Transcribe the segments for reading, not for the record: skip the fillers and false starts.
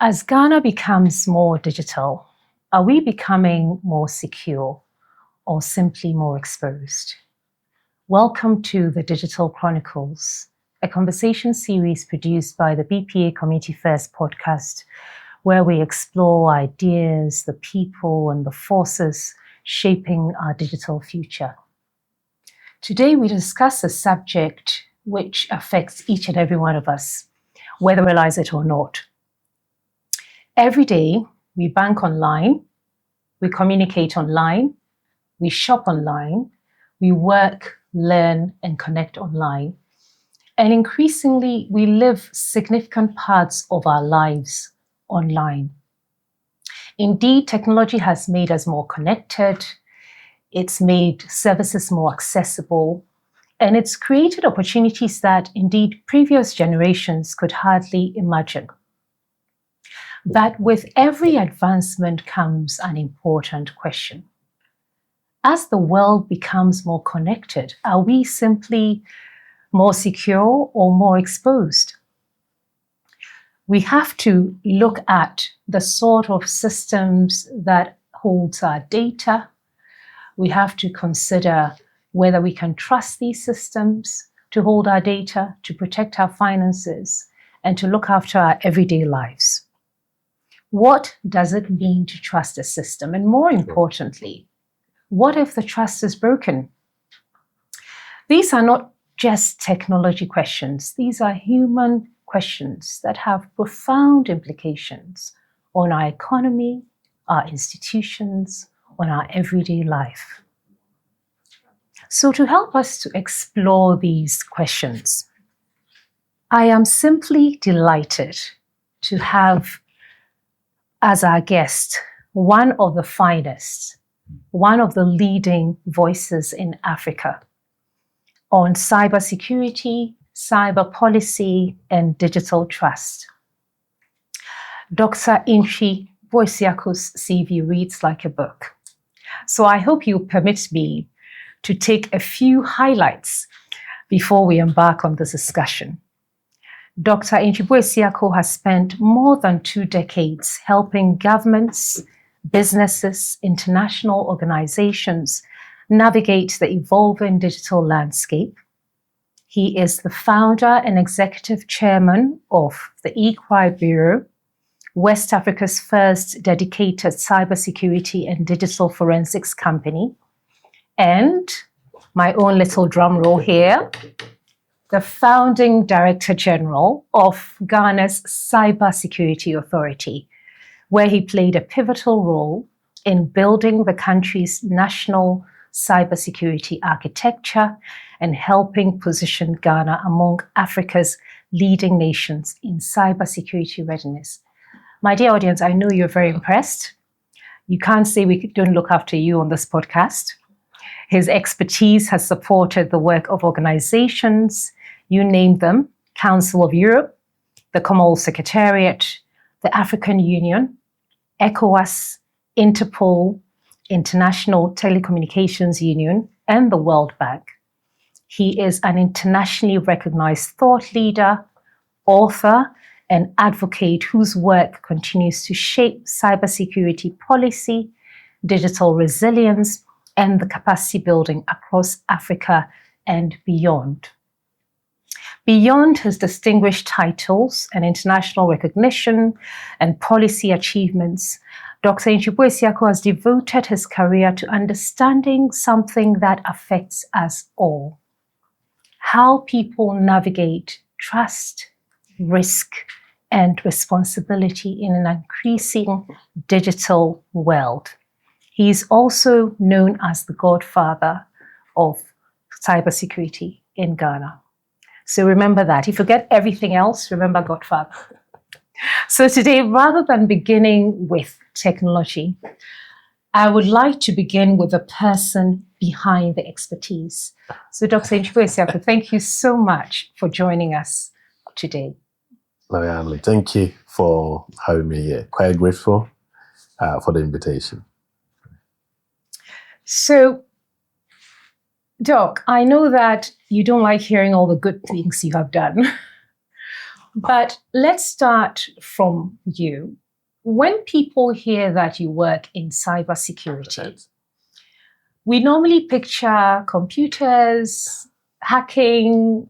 As Ghana becomes more digital, are we becoming more secure or simply more exposed? Welcome to the Digital Chronicles, a conversation series produced by the BPA Community First podcast, where we explore ideas, the people, and the forces shaping our digital future. Today, we discuss a subject which affects each and every one of us, whether we realize it or not. Every day, we bank online, we communicate online, we shop online, we work, learn, and connect online. And increasingly, we live significant parts of our lives online. Indeed, technology has made us more connected, it's made services more accessible, and it's created opportunities that indeed previous generations could hardly imagine. But with every advancement comes an important question. As the world becomes more connected, are we simply more secure or more exposed? We have to look at the sort of systems that holds our data. We have to consider whether we can trust these systems to hold our data, to protect our finances, and to look after our everyday lives. What does it mean to trust a system? And more importantly, what if the trust is broken? These are not just technology questions. These are human questions that have profound implications on our economy, our institutions, on our everyday life. So to help us to explore these questions, I am simply delighted to have as our guest one of the finest, one of the leading voices in Africa on cybersecurity, cyber policy, and digital trust. Dr. Antwi-Boasiako's CV reads like a book. So I hope you permit me to take a few highlights before we embark on this discussion. Dr. Antwi-Boasiako has spent more than 2 decades helping governments, businesses, international organizations navigate the evolving digital landscape. He is the founder and executive chairman of the Equine Bureau, West Africa's first dedicated cybersecurity and digital forensics company, and my own little drum roll here, the founding Director General of Ghana's Cybersecurity Authority, where he played a pivotal role in building the country's national cybersecurity architecture and helping position Ghana among Africa's leading nations in cybersecurity readiness. My dear audience, I know you're very impressed. You can't say we don't look after you on this podcast. His expertise has supported the work of organizations, you name them, Council of Europe, the Commonwealth Secretariat, the African Union, ECOWAS, Interpol, International Telecommunications Union, and the World Bank. He is an internationally recognized thought leader, author, and advocate whose work continues to shape cybersecurity policy, digital resilience, and the capacity building across Africa and beyond. Beyond his distinguished titles and international recognition and policy achievements, Dr. Antwi-Boasiako has devoted his career to understanding something that affects us all: how people navigate trust, risk, and responsibility in an increasing digital world. He is also known as the godfather of cybersecurity in Ghana. So remember that. If you forget everything else, remember Godfather. So today, rather than beginning with technology, I would like to begin with the person behind the expertise. So Dr. Antwi-Boasiako, thank you so much for joining us today. Loyally, thank you for having me here. Quite grateful for the invitation. So, Doc, I know that you don't like hearing all the good things you have done. But let's start from you. When people hear that you work in cybersecurity, we normally picture computers, hacking,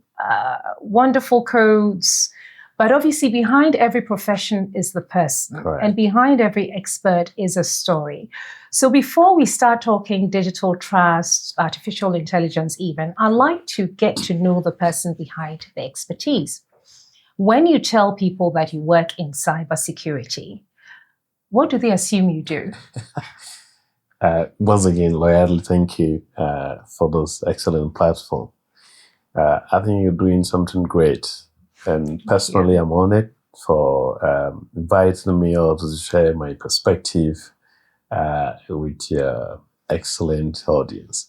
wonderful codes, but obviously behind every profession is the person. Correct. And behind every expert is a story. So before we start talking digital trust, artificial intelligence even, I'd like to get to know the person behind the expertise. When you tell people that you work in cybersecurity, what do they assume you do? Once again, loyally, thank you for this excellent platform. I think you're doing something great. And personally, I'm honored for inviting me out to share my perspective with your excellent audience.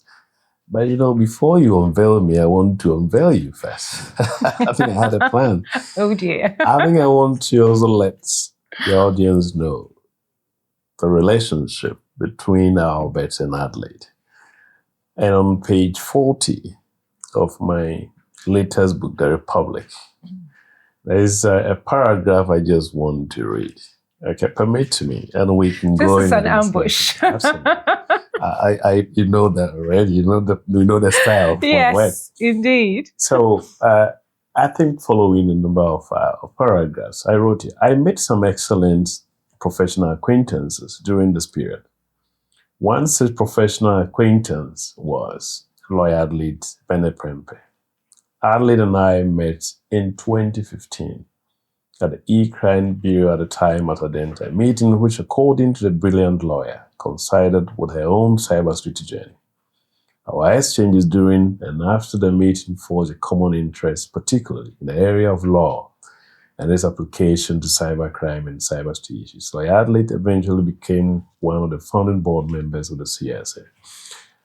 But, before you unveil me, I want to unveil you first. I think I had a plan. Oh, dear. I think I want to also let the audience know the relationship between Albert and Adelaide. And on page 40 of my latest book, The Republic, there is a paragraph I just want to read. Okay, permit me, and we can go in. This is an ambush. Absolutely. You know that already. You know the style. Yes, indeed. So I think following a number of paragraphs, I wrote it. I made some excellent professional acquaintances during this period. One such professional acquaintance was lawyer Adelaide Beneprempe. Adelaide and I met in 2015 at the E-Crime Bureau at the time at Adenta, a meeting which, according to the brilliant lawyer, coincided with her own cybersecurity journey. Our exchanges during and after the meeting forged a common interest, particularly in the area of law and its application to cybercrime and cybersecurity issues. Lawyer Adelaide eventually became one of the founding board members of the CSA.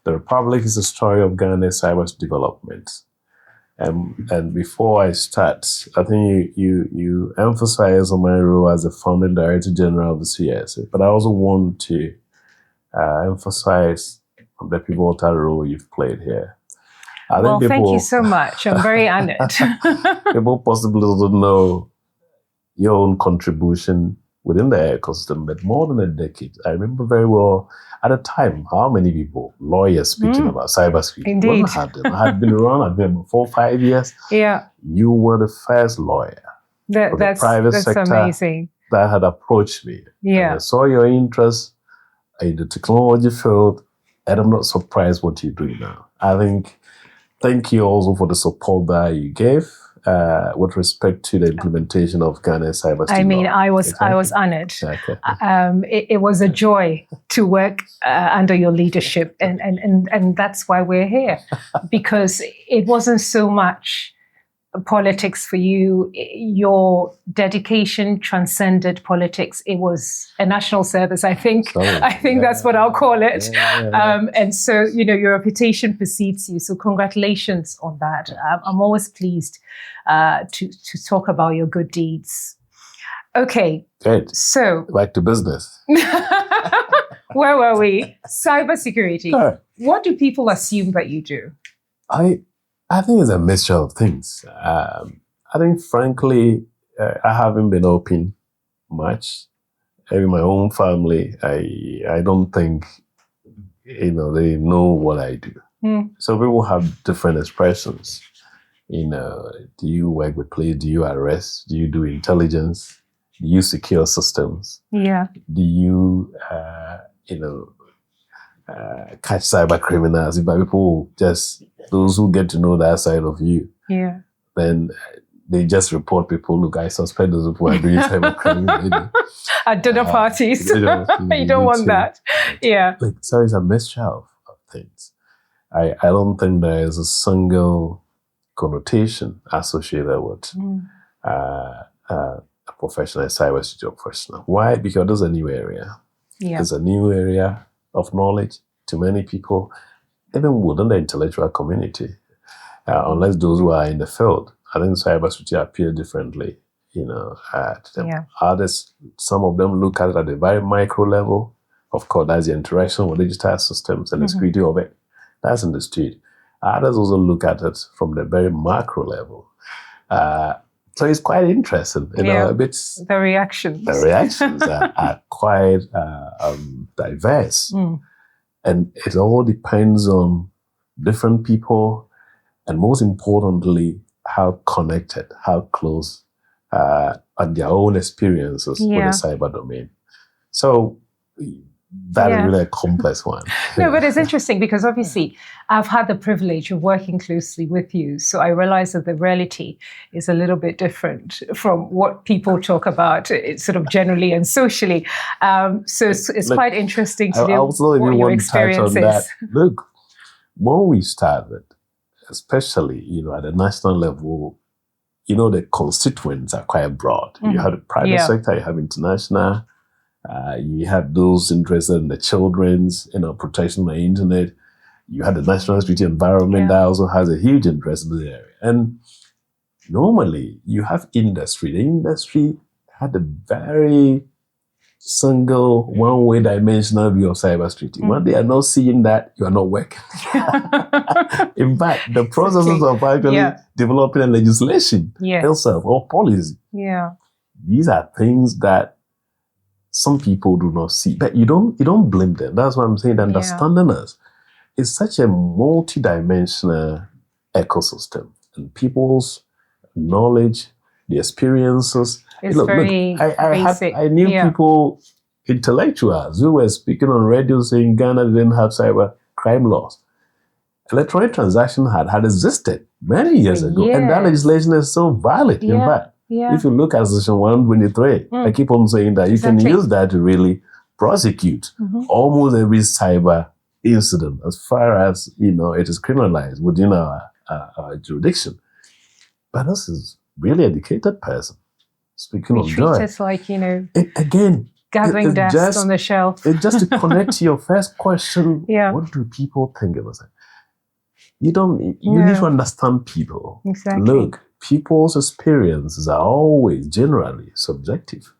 The Republic is a story of Ghana's cyber development. And before I start, I think you emphasize on my role as the founding director general of the CSA, but I also want to emphasize on the pivotal role you've played here. Thank you so much. I'm very honored. People possibly don't know your own contribution within the ecosystem, but more than a decade. I remember very well at the time how many people, lawyers speaking about cybersecurity. Indeed. I had been around, I've been 4 or 5 years. Yeah. You were the first lawyer for the private sector amazing. that had approached me. Yeah. And I saw your interest in the technology field, and I'm not surprised what you're doing now. I think, thank you also for the support that you gave with respect to the implementation of Ghana's cybersecurity. I mean, law. I was honored. Okay. It was a joy to work under your leadership, and that's why we're here, because it wasn't so much politics for you. Your dedication transcended politics. It was a national service, I think. That's what I'll call it. And so, your reputation precedes you. So congratulations on that. I'm always pleased to talk about your good deeds. Okay. Good. So back to business. Where were we? Cybersecurity. Right. What do people assume that you do? I think it's a mixture of things. I think, frankly, I haven't been open much. In my own family, I don't think, they know what I do. So people have different expressions. Do you work with police? Do you arrest? Do you do intelligence? Do you secure systems? Yeah. Do you, catch cyber criminals? But people just, those who get to know that side of you, then they just report people. Look, I suspect those people are doing cyber criminal at dinner parties. You don't want that. Yeah. So it's a mixture of things. I don't think there is a single connotation associated with a professional cybersecurity professional. Why? Because there's a new area. Yeah. It's a new area of knowledge to many people, even within the intellectual community, unless those who are in the field. I think cybersecurity appear differently, to them. Yeah. Others, some of them look at it at a very micro level. Of course, that's the interaction with digital systems and the security of it. That's understood. Others also look at it from the very macro level. So it's quite interesting, a bit. The reactions. The reactions are quite diverse. And it all depends on different people, and most importantly, how connected, how close, and their own experiences with the cyber domain. So that is really a complex one. No, but it's interesting because obviously I've had the privilege of working closely with you. So I realize that the reality is a little bit different from what people talk about sort of generally and socially. So it's quite interesting to know what your experience is. Look, when we started, especially, at the national level, the constituents are quite broad. You have the private sector, you have international, you have those interested in the children's, protection on the internet. You have the national security environment that also has a huge interest in the area. And normally you have industry. The industry had a very single, one-way dimensional view of cybersecurity. When they are not seeing that, you are not working. In fact, the processes of actually developing a legislation itself or policy. These are things that some people do not see, but you don't blame them. That's what I'm saying. Understanding us is such a multi-dimensional ecosystem, and people's knowledge, the experiences. It's very basic. I knew people, intellectuals, who were speaking on radio saying Ghana didn't have cyber crime laws. Electronic transaction had existed many years ago, and that legislation is so valid. In fact, if you look at Section 123, I keep on saying that you can use that to really prosecute almost every cyber incident as far as, it is criminalized within our jurisdiction. But this is really educated person speaking of joy. Treat us like, again, gathering dust on the shelf. It's just to connect to your first question. What do people think of us? You need to understand people. Exactly. Look, people's experiences are always generally subjective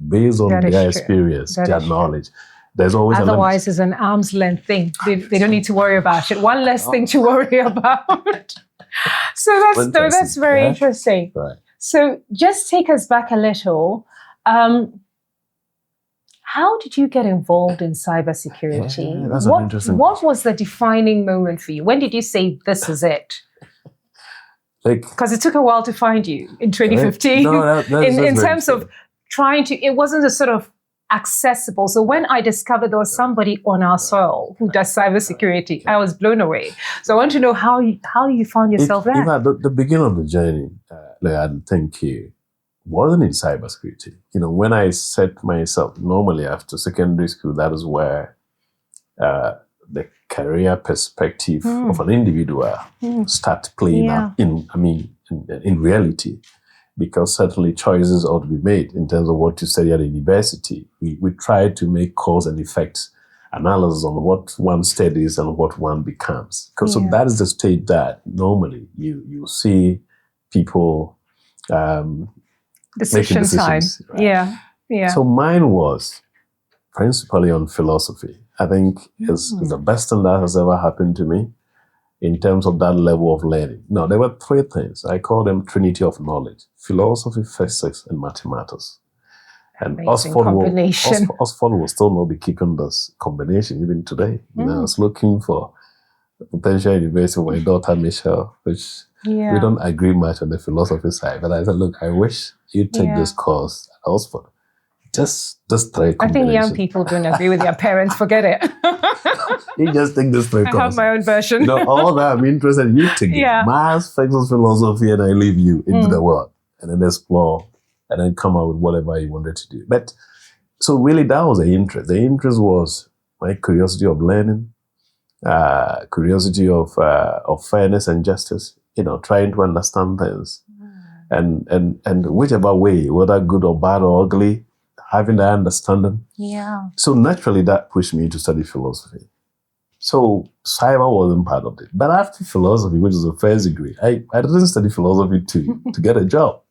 based on their experience, their knowledge. There's always otherwise it's an arm's length thing. They don't need to worry about it. One less thing to worry about. So that's very interesting. Right. So just take us back a little. How did you get involved in cybersecurity? That's an interesting What was the defining moment for you? When did you say, this is it? Because it took a while to find you in 2015. In terms of trying to, it wasn't a sort of accessible. So when I discovered there was somebody on our soil who does cybersecurity, I was blown away. So I want to know how you found yourself there. The beginning of the journey, and thank you, wasn't in cybersecurity. When I set myself, normally after secondary school, that is where the career perspective of an individual start playing out in reality, because certainly choices ought to be made in terms of what to study at university. We try to make cause and effect analysis on what one studies and what one becomes. So that is the state that normally you see people decision time. Right? So mine was principally on philosophy. I think it's the best thing that has ever happened to me in terms of that level of learning. Now, there were three things. I call them Trinity of Knowledge: philosophy, physics, and mathematics. And Oxford will still not be keeping this combination even today. I was looking for a potential university for my daughter, Michelle, which we don't agree much on the philosophy side. But I said, look, I wish you'd take this course at Oxford. Just try. I think young people don't agree with their parents. Forget it. You just take this three courses. I have my own version. All that I'm interested in, you take it. Maths, physics, philosophy, and I leave you into the world and then explore and then come out with whatever you wanted to do. But so really that was the interest. The interest was my curiosity of learning, curiosity of fairness and justice, trying to understand things. And whichever way, whether good or bad or ugly, having that understanding. So naturally that pushed me to study philosophy. So cyber wasn't part of it. But after philosophy, which is the first degree, I didn't study philosophy to get a job.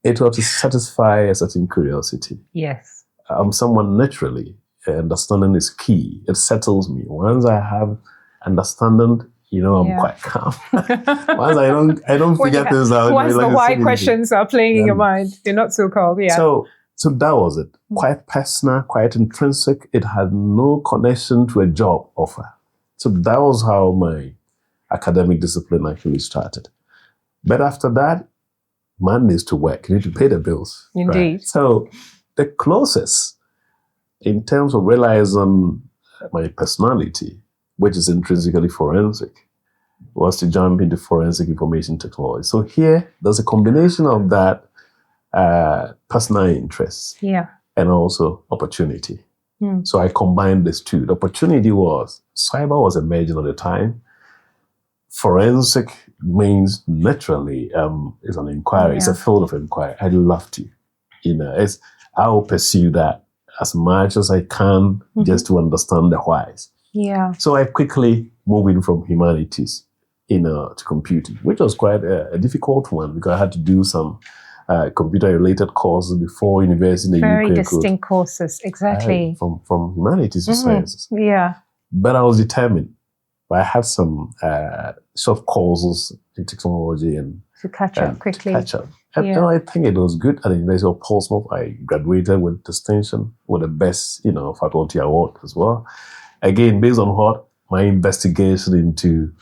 It was to satisfy a certain curiosity. Yes. I'm someone naturally, understanding is key. It settles me. Once I have understanding, I'm Yeah. quite calm. Once I don't When figure you things out. once the why anything. questions are playing in your mind, you're not so calm. Yeah. So that was it. Quite personal, quite intrinsic. It had no connection to a job offer. So that was how my academic discipline actually started. But after that, man needs to work. You need to pay the bills. Indeed. Right? So the closest in terms of realizing on my personality, which is intrinsically forensic, was to jump into forensic information technology. So here, there's a combination of that personal interest and also opportunity. So I combined these two. The opportunity was cyber was emerging at the time. Forensic means naturally is an inquiry. It's a field of inquiry. I love to, I will pursue that as much as I can just to understand the whys. Yeah. So I quickly moved in from humanities, to computing, which was quite a difficult one because I had to do some computer-related courses before university in the UK. Very distinct courses, exactly. From humanities to sciences. Yeah. But I was determined. I had some short courses in technology and to catch up quickly. And I think it was good at the University of Portsmouth. I graduated with distinction with the best, faculty award as well. Again, based on what? My investigation into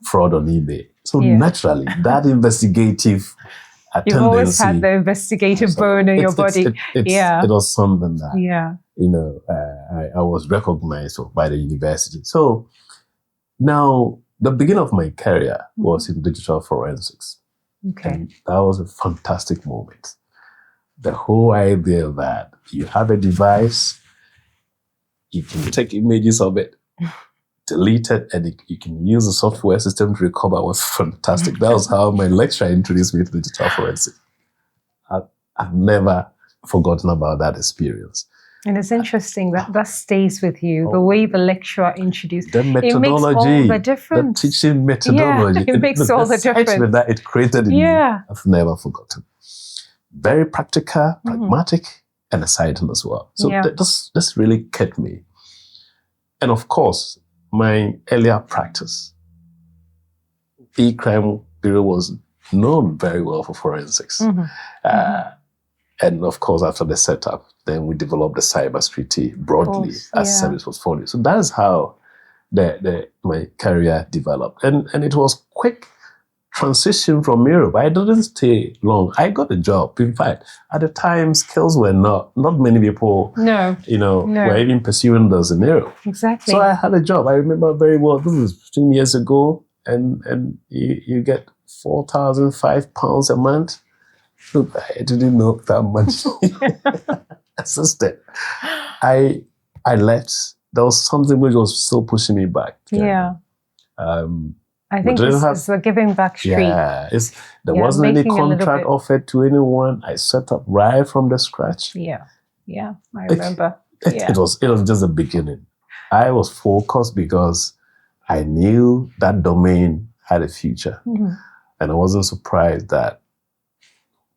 fraud on eBay. So naturally, that investigative You've tendency, always had the investigative bone in your body. It was something that, I was recognized by the university. So now, the beginning of my career was in digital forensics. Okay. And that was a fantastic moment. The whole idea that you have a device, you can take images of it, delete it, and you can use the software system to recover was fantastic. That was how my lecturer introduced me to digital forensics. I've never forgotten about that experience. And it's interesting that stays with you, the way the lecturer introduced. The methodology, it makes all the difference. The teaching methodology. Yeah, it makes all the difference. That it created in me, I've never forgotten. Very practical, pragmatic, and exciting as well. So this really kept me. And of course, my earlier practice, E-Crime Bureau was known very well for forensics. And of course, after the setup, then we developed the cybersecurity broadly as a service portfolio. So that is how my career developed. And it was quick transition from Europe. I didn't stay long. I got a job. In fact, at the time, skills were not many people, were even pursuing those in Europe. Exactly. So I had a job. I remember very well. This was 15 years ago. And you get £4,005 a month. Look, I didn't know that much. Assistant. I left. There was something which was still pushing me back. I think it's the giving back streak. There wasn't any contract offered to anyone. I set up right from the scratch. I remember. It was just the beginning. I was focused because I knew that domain had a future. And I wasn't surprised that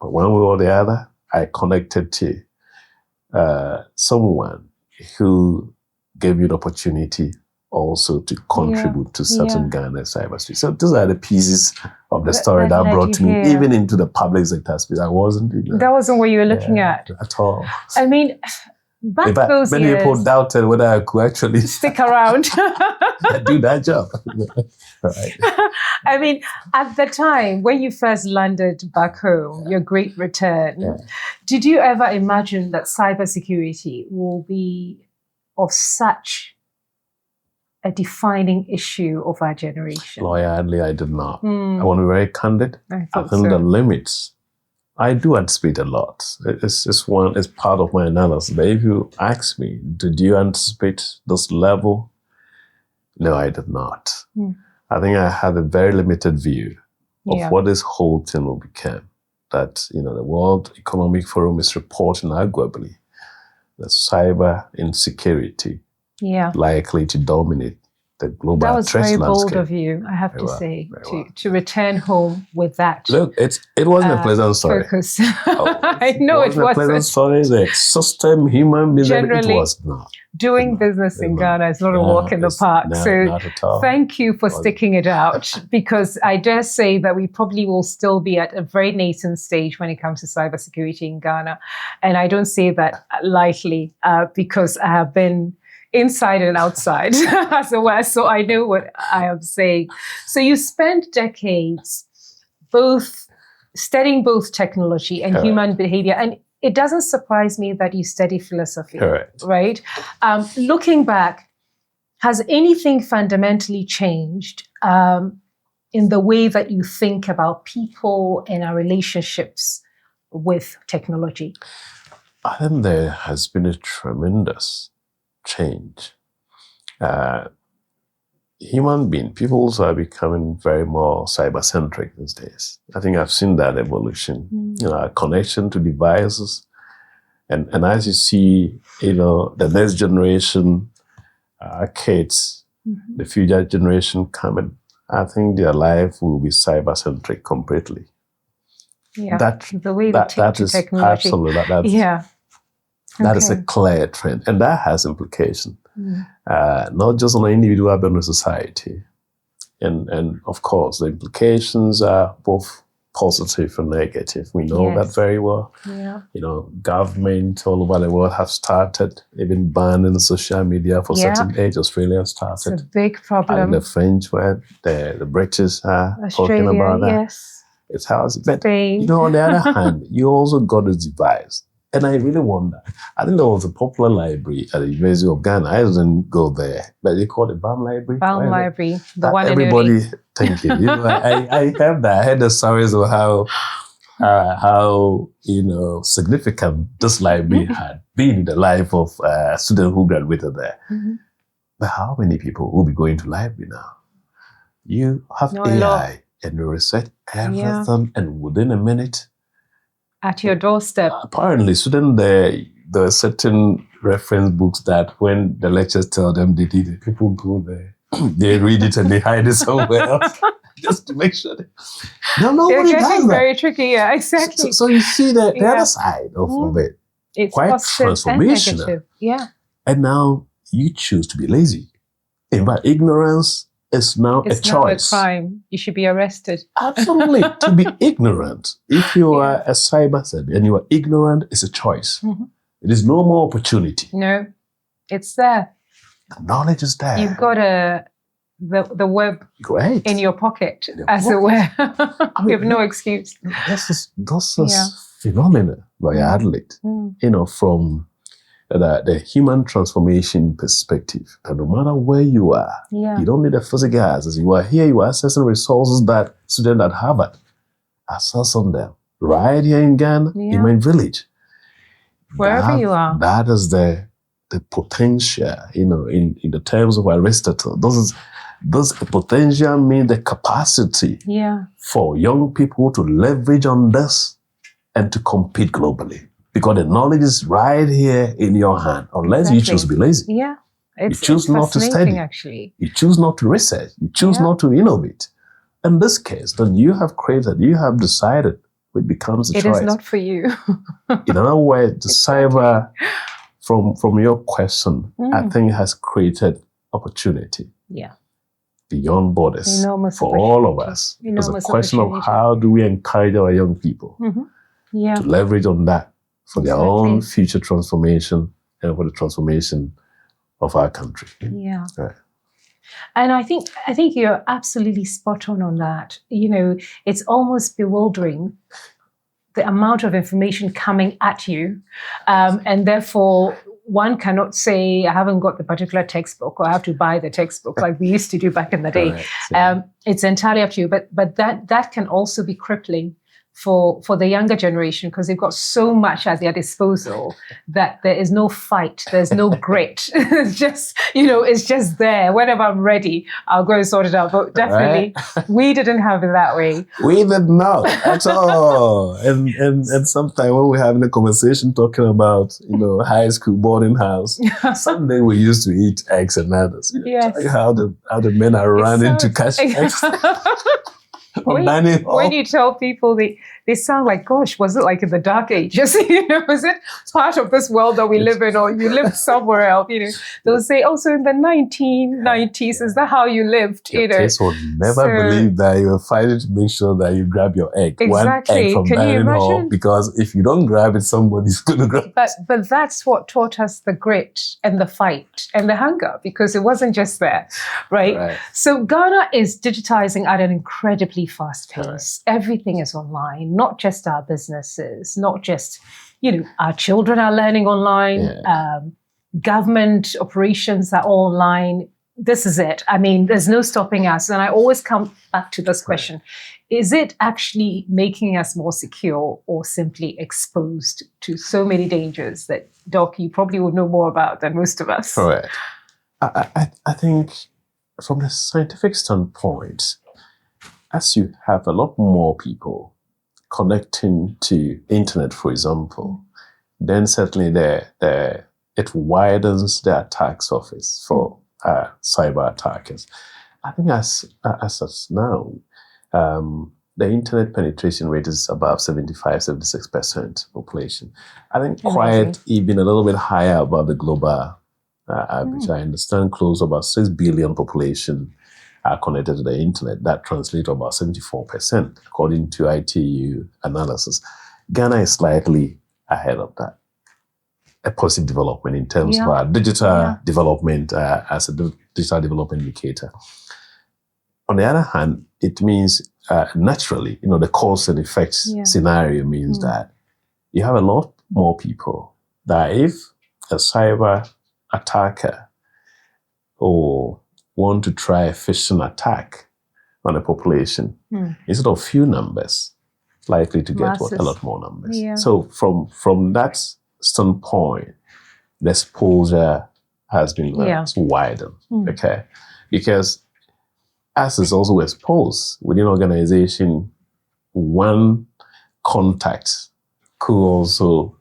but one way or the other, I connected to someone who gave me the opportunity also to contribute to certain Ghana cybersecurity. So these are the pieces of the story that brought me even into the public sector space. I wasn't. That wasn't what you were looking at all. I mean, back those many years, people doubted whether I could actually stick around, do that job. Right. I mean, at the time when you first landed back home, your great return, did you ever imagine that cybersecurity will be of such a defining issue of our generation? Loyally, I did not. I want to be very candid. I think the limits, I do anticipate a lot. It's part of my analysis. But if you ask me, did you anticipate this level? No, I did not. I think I had a very limited view of what this whole thing will become. That, the World Economic Forum is reporting arguably that cyber insecurity likely to dominate the global That was threat very landscape. bold of you, I have to say, to return home with that. Look, it wasn't a pleasant story. Focus. Oh, I know it wasn't a pleasant wasn't. story. The system, human beings, Generally, it was not. Doing business in Ghana is not a walk in the park. So not at all. thank you for sticking it out, because I dare say that we probably will still be at a very nascent stage when it comes to cybersecurity in Ghana. And I don't say that lightly, because I have been inside and outside, as it were, so I know what I am saying. So you spent decades both studying both technology and human behavior, and it doesn't surprise me that you study philosophy. Correct. Right? Looking back, has anything fundamentally changed in the way that you think about people and our relationships with technology? I think there has been a tremendous change. Human beings, people are becoming very more cyber-centric these days. I think I've seen that evolution. Our connection to devices, and as you see, the next generation, kids, the future generation coming, I think their life will be cyber-centric completely. Yeah, the way they take to technology. Absolutely. That is a clear trend, and that has implications, not just on an individual, but on a society. And of course, the implications are both positive and negative. We know that very well. Yeah. Government all over the world have started even banning social media for certain age. Australia started. It's a big problem. And the French, where the British are Australia, talking about that. Yes. It's how it's. But Spain. on the other hand, you also got this device. And I really wonder. I think there was a popular library at the University of Ghana. I didn't go there, but they called it BAM Library. BAM Library, the one everybody, and only. Thank you. I heard that. I heard the stories of how significant this library had been in the life of students who graduated there. But how many people will be going to library now? You have AI and you research everything, and within a minute, at your doorstep. Apparently, students there are certain reference books that when the lecturers tell them they did it, people go there, they read it and they hide it somewhere else just to make sure. Nobody does that. Very tricky, yeah, exactly. So you see the other side of it. It's quite transformational. And yeah. And now you choose to be lazy. In fact, ignorance is now a choice. It's not a crime. You should be arrested. Absolutely. To be ignorant. If you are a cyber and you are ignorant, it's a choice. It is no more opportunity. No, it's there. Knowledge is there. You've got the web in your pocket, as it were. You have no excuse. This is phenomenal by Adelaide. From the human transformation perspective. And no matter where you are, you don't need a physical access. You are here, you are accessing resources that students at Harvard access on them. Right here in Ghana, in my village. Wherever you are. That is the potential, in the terms of Aristotle. This potential means the capacity for young people to leverage on this and to compete globally. Because the knowledge is right here in your hand, unless you choose to be lazy. Yeah. You choose not to study. Actually. You choose not to research. You choose not to innovate. In this case, then you have decided it becomes a choice. It is not for you. In other words, the cyber, from your question, I think has created opportunity. Yeah. Beyond borders. For all of us. It's a question of how do we encourage our young people to leverage on that for their own future transformation and for the transformation of our country. Yeah. Right. And I think you're absolutely spot on that. It's almost bewildering the amount of information coming at you. And therefore, one cannot say, I haven't got the particular textbook or I have to buy the textbook like we used to do back in the day. It's entirely up to you. But that can also be crippling for the younger generation, because they've got so much at their disposal that there is no fight, there's no grit. It's just, it's just there. Whenever I'm ready, I'll go and sort it out. But definitely, we didn't have it that way. We did not at all. And sometimes when we're having a conversation talking about, high school boarding house, someday we used to eat eggs and others. Yes. How the men are running to catch eggs. When you tell people, they sound like, gosh, was it like in the dark ages? Was it part of this world that we live in, or you lived somewhere else? They'll say, oh, so in the 1990s, is that how you lived? Your kids will never believe that you are fighting to make sure that you grab your egg. Exactly. One egg from dining hall, because if you don't grab it, somebody's going to grab it. But that's what taught us the grit and the fight and the hunger, because it wasn't just there, right? So Ghana is digitizing at an incredibly fast pace. Everything is online, not just our businesses, not just, our children are learning online, government operations are all online. This is it. I mean, there's no stopping us. And I always come back to this question. Is it actually making us more secure, or simply exposed to so many dangers that, Doc, you probably would know more about than most of us? Correct. I think from the scientific standpoint, as you have a lot more people connecting to internet, for example, then certainly it widens the attack surface for cyber attackers. I think as now, the internet penetration rate is above 75-76% population. I think quite even a little bit higher above the global average. I understand close to about 6 billion population are connected to the internet. That translates to about 74%, according to ITU analysis. Ghana is slightly ahead of that. A positive development in terms of our digital development as a digital development indicator. On the other hand, it means naturally, the cause and effects scenario means that you have a lot more people that if a cyber attacker or want to try a phishing attack on a population, instead of few numbers, likely to get a lot more numbers. Yeah. So from that standpoint, the exposure has been widened. Okay, because as is also exposed within organization, one contact could also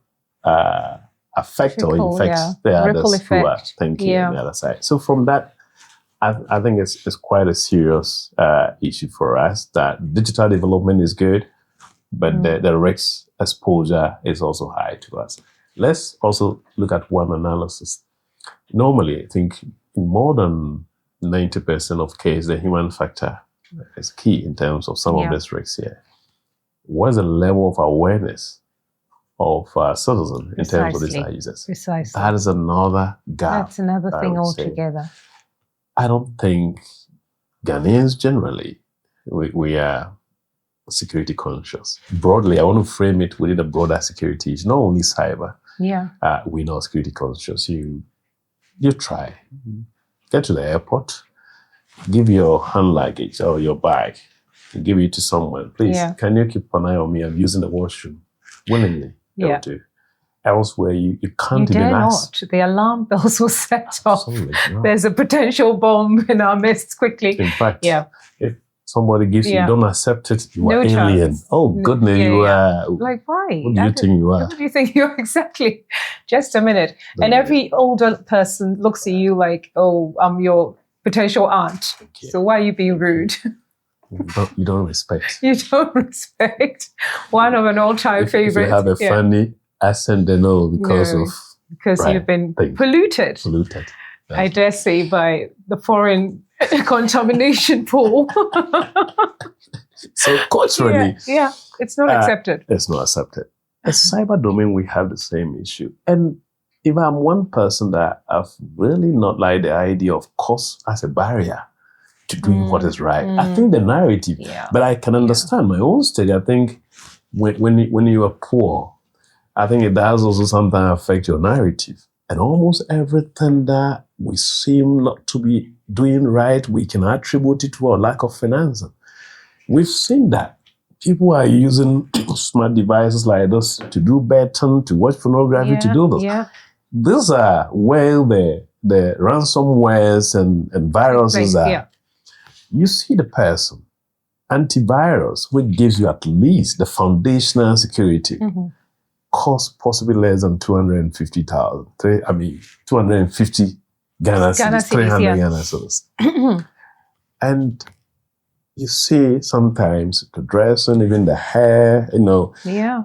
affect or infect the others who are thinking on the other side. So from that, I think it's quite a serious issue for us that digital development is good, but the risk exposure is also high to us. Let's also look at one analysis. Normally, I think in more than 90% of cases, the human factor is key in terms of some of these risks here. What is the level of awareness of citizens in terms of these users? Precisely. That is another gap. That's another thing altogether. I don't think Ghanaians generally, we are security conscious. Broadly, I want to frame it within a broader security. It's not only cyber. We're not security conscious. You try. Get to the airport, give your hand luggage or your bag, give it to someone. Please, can you keep an eye on me? I'm using the washroom. Willingly, they'll do. Elsewhere, you can't even ask. Not. The alarm bells will set off. There's a potential bomb in our midst quickly. In fact, if somebody gives you, don't accept it, you are alien. Chance. Oh, goodness, you are. Like, why? What do you think you are? What do you think you are? Exactly. Just a minute. And every older person looks at you like, oh, I'm your potential aunt. So why are you being rude? You don't respect. You don't respect. One of an all-time favorite. If you have a funny accent, they know because you've been polluted. I dare say, by the foreign contamination pool. So culturally, it's not accepted. It's not accepted. The cyber domain, we have the same issue. And if I'm one person that I've really not liked the idea of cost as a barrier to doing what is right. I think the narrative, but I can understand my own stage. I think when you are poor, I think it does also sometimes affect your narrative. And almost everything that we seem not to be doing right, we can attribute it to our lack of financing. We've seen that people are using smart devices like this to do betting, to watch pornography, to do this. Yeah. These are where the ransomwares and viruses are. Yeah. You see the person. Antivirus, which gives you at least the foundational security, costs possibly less than 250,000. 250 Ghana cedis, 300 Ghana cedis. And you see sometimes the dressing, even the hair,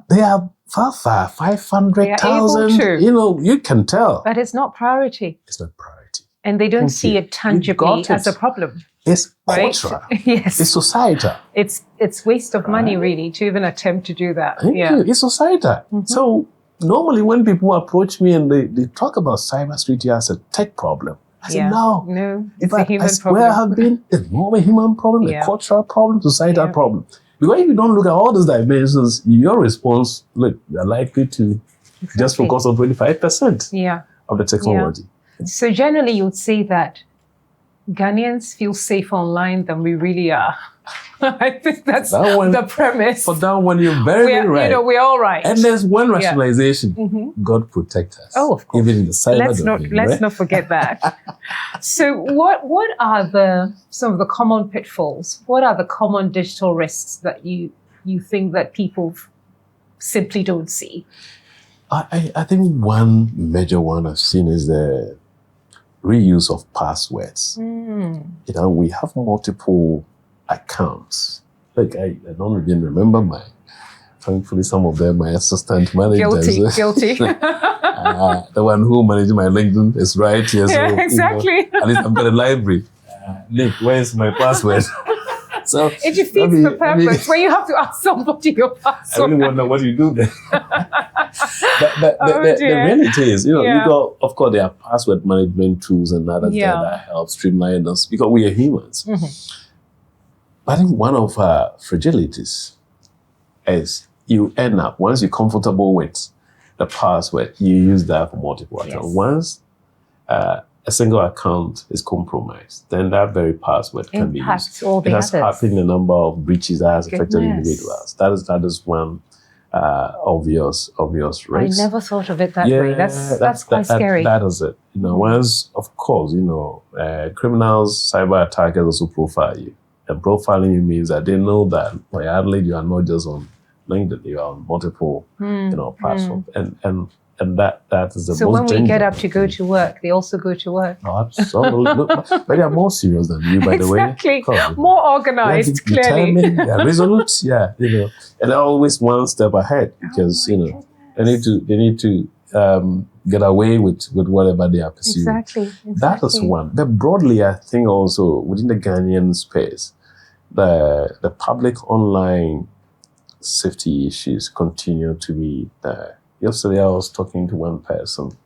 they are far 500,000. You can tell. But it's not priority. It's not priority. And they don't see it tangibly as a problem. It's cultural. Yes. It's societal. It's waste of money, really, to even attempt to do that. Thank you. It's societal. So normally when people approach me and they talk about cybersecurity as a tech problem, I say, no, it's a human problem. Where I have been, it's more of a human problem, a cultural problem, societal problem. Because if you don't look at all these dimensions, your response, you're likely to just focus on 25% of the technology. Yeah. So generally, you'd say that Ghanaians feel safer online than we really are. I think that's the premise. For that one, you're very right. We're all right. And there's one rationalization. God protect us. Oh, of course. Even in the cyber domain, let's not forget that. So what are some of the common pitfalls? What are the common digital risks that you think that people simply don't see? I think one major one I've seen is the reuse of passwords. We have multiple accounts. I don't even remember mine. Thankfully, some of them my assistant managed. Guilty. The one who managed my LinkedIn is right here. So, exactly. At least I've got a library. Nick, where's my password? So it defeats the purpose when you have to ask somebody your password. I really wonder what you do there. The reality is, you got, of course, there are password management tools and others that help streamline us because we are humans. But I think one of our fragilities is you end up, once you're comfortable with the password, you use that for multiple accounts. Once a single account is compromised, then that very password can be used. It has happened a number of breaches that has affected individuals. That is one obvious risk. I never thought of it that way. That's quite scary. That is it. Once, of course, criminals, cyber attackers also profile you. And profiling you means that they know that you are not just on LinkedIn, you are on multiple platforms. And that is the most dangerous. So when we get up to go to work, they also go to work. Oh, absolutely. But they are more serious than you, by the way. Exactly. More organized, clearly. Determined, resolute, and they're always one step ahead because, they need to get away with whatever they are pursuing. Exactly. That is one. But broadly, I think also within the Ghanaian space, the public online safety issues continue to be there. Yesterday, I was talking to one person.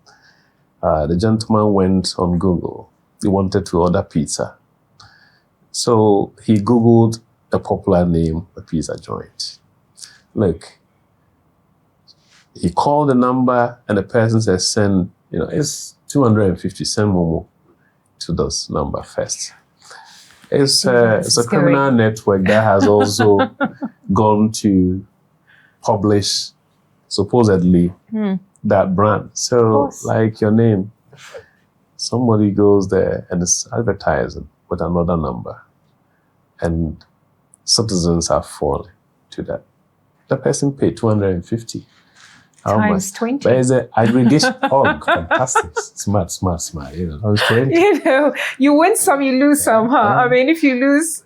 The gentleman went on Google. He wanted to order pizza. So he Googled a popular name, a pizza joint. He called the number and the person said, send, it's 250, send Momo to this number first. It's a criminal network that has also gone to publish supposedly that brand. So like your name, somebody goes there and is advertising with another number and citizens are falling to that. The person paid 250. Times 20. But it's an aggregation. Fantastic. Smart. Times 20. You win some, you lose some, huh? I mean, if you lose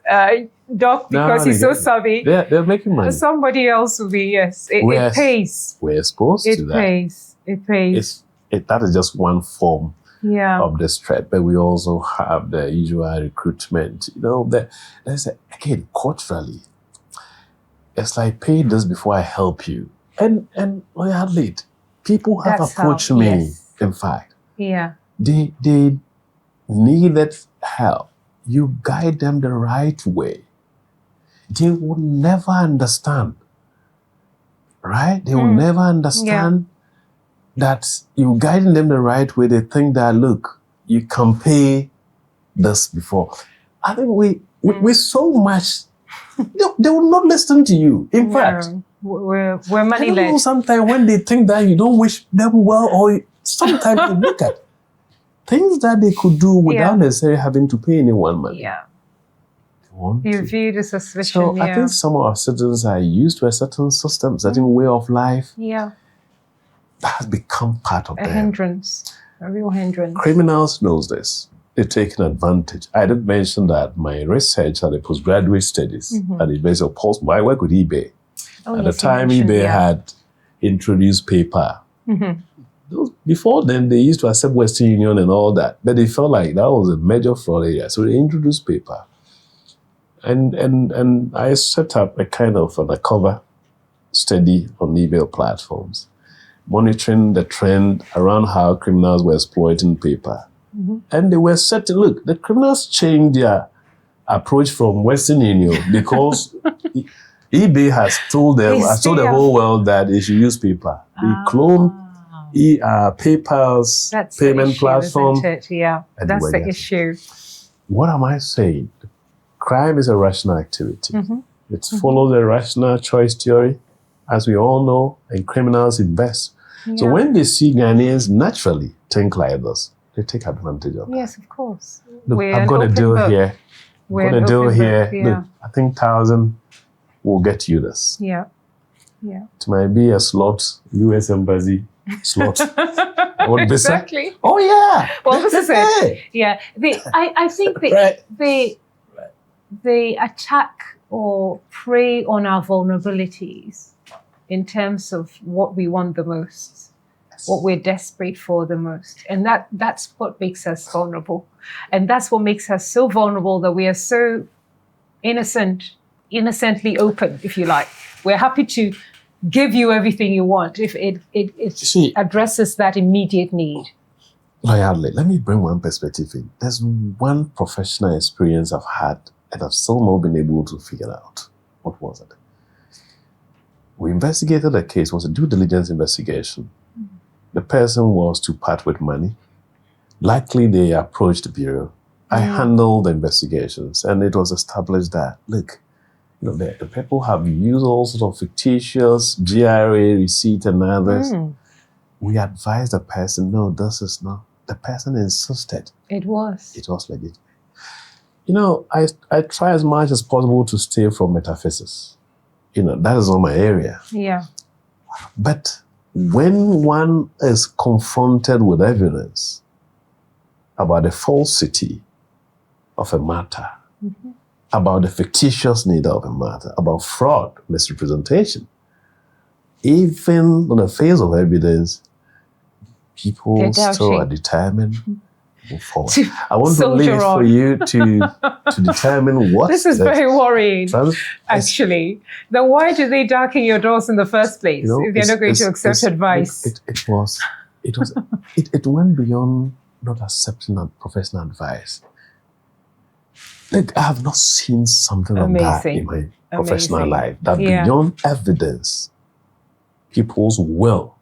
Doc because he's so savvy, they're making money. Somebody else will be, it pays. We're exposed to that. It pays. That is just one form of this threat, but we also have the usual recruitment. There's again, culturally, it's like pay this before I help you. And hardly people have approached me, in fact. Yeah. They needed help. You guide them the right way. They will never understand. Right? They will never understand that you guiding them the right way. They think that, look, you can pay this before. I think we so much they will not listen to you. In fact, we're money I don't know, led. sometimes when they think that you don't wish them well, or sometimes they look at things that they could do without necessarily having to pay anyone money. Yeah. They want You to. view the suspicion. So I think some of our citizens are used to a certain system, certain way of life. Yeah. That has become part of A them. hindrance. A real hindrance. Criminals knows this. They're taking advantage. I did mention that my research at the postgraduate studies at the University of Portsmouth, I work with eBay. At the time, eBay had introduced PayPal. Before then, they used to accept Western Union and all that, but they felt like that was a major fraud area. So they introduced PayPal. And I set up a kind of undercover study on eBay platforms, monitoring the trend around how criminals were exploiting PayPal. And they were set to look, the criminals changed their approach from Western Union because eBay has told them, has told the whole world that they should use PayPal. They cloned PayPal's payment platform. Yeah, that's the issue. What am I saying? Crime is a rational activity. It follows a rational choice theory, as we all know, and criminals invest. So when they see Ghanaians naturally think like this, they take advantage of it. Yes, of course. Look, I've got a deal here. I've got a deal here. Look, I think 1,000 will get you this. Yeah. It might be a slot, US Embassy slot. Exactly. Oh, yeah. Well, this is it. Yeah. I think they attack or prey on our vulnerabilities in terms of what we want the most. What we're desperate for the most. And that's what makes us vulnerable. And that's what makes us so vulnerable that we are so innocently open, if you like. We're happy to give you everything you want if it addresses that immediate need. Loyally, let me bring one perspective in. There's one professional experience I've had and I've still not been able to figure out. What was it? We investigated a case, it was a due diligence investigation. The person was to part with money. Likely they approached the bureau. I handled the investigations and it was established that, look, the people have used all sorts of fictitious GRA receipt and others. We advised the person, no, this is not. The person insisted. It was legit. I try as much as possible to stay from metaphysics. That is not my area. Yeah. But when one is confronted with evidence about the falsity of a matter, about the fictitious nature of a matter, about fraud, misrepresentation, even on the face of evidence, people still are determined to move forward. I want to leave it for you to determine what. This is very worrying, actually. Then why do they darken your doors in the first place if they're not going to accept advice? It went beyond not accepting professional advice. Like, I have not seen something like that in my professional life. That beyond evidence, people's will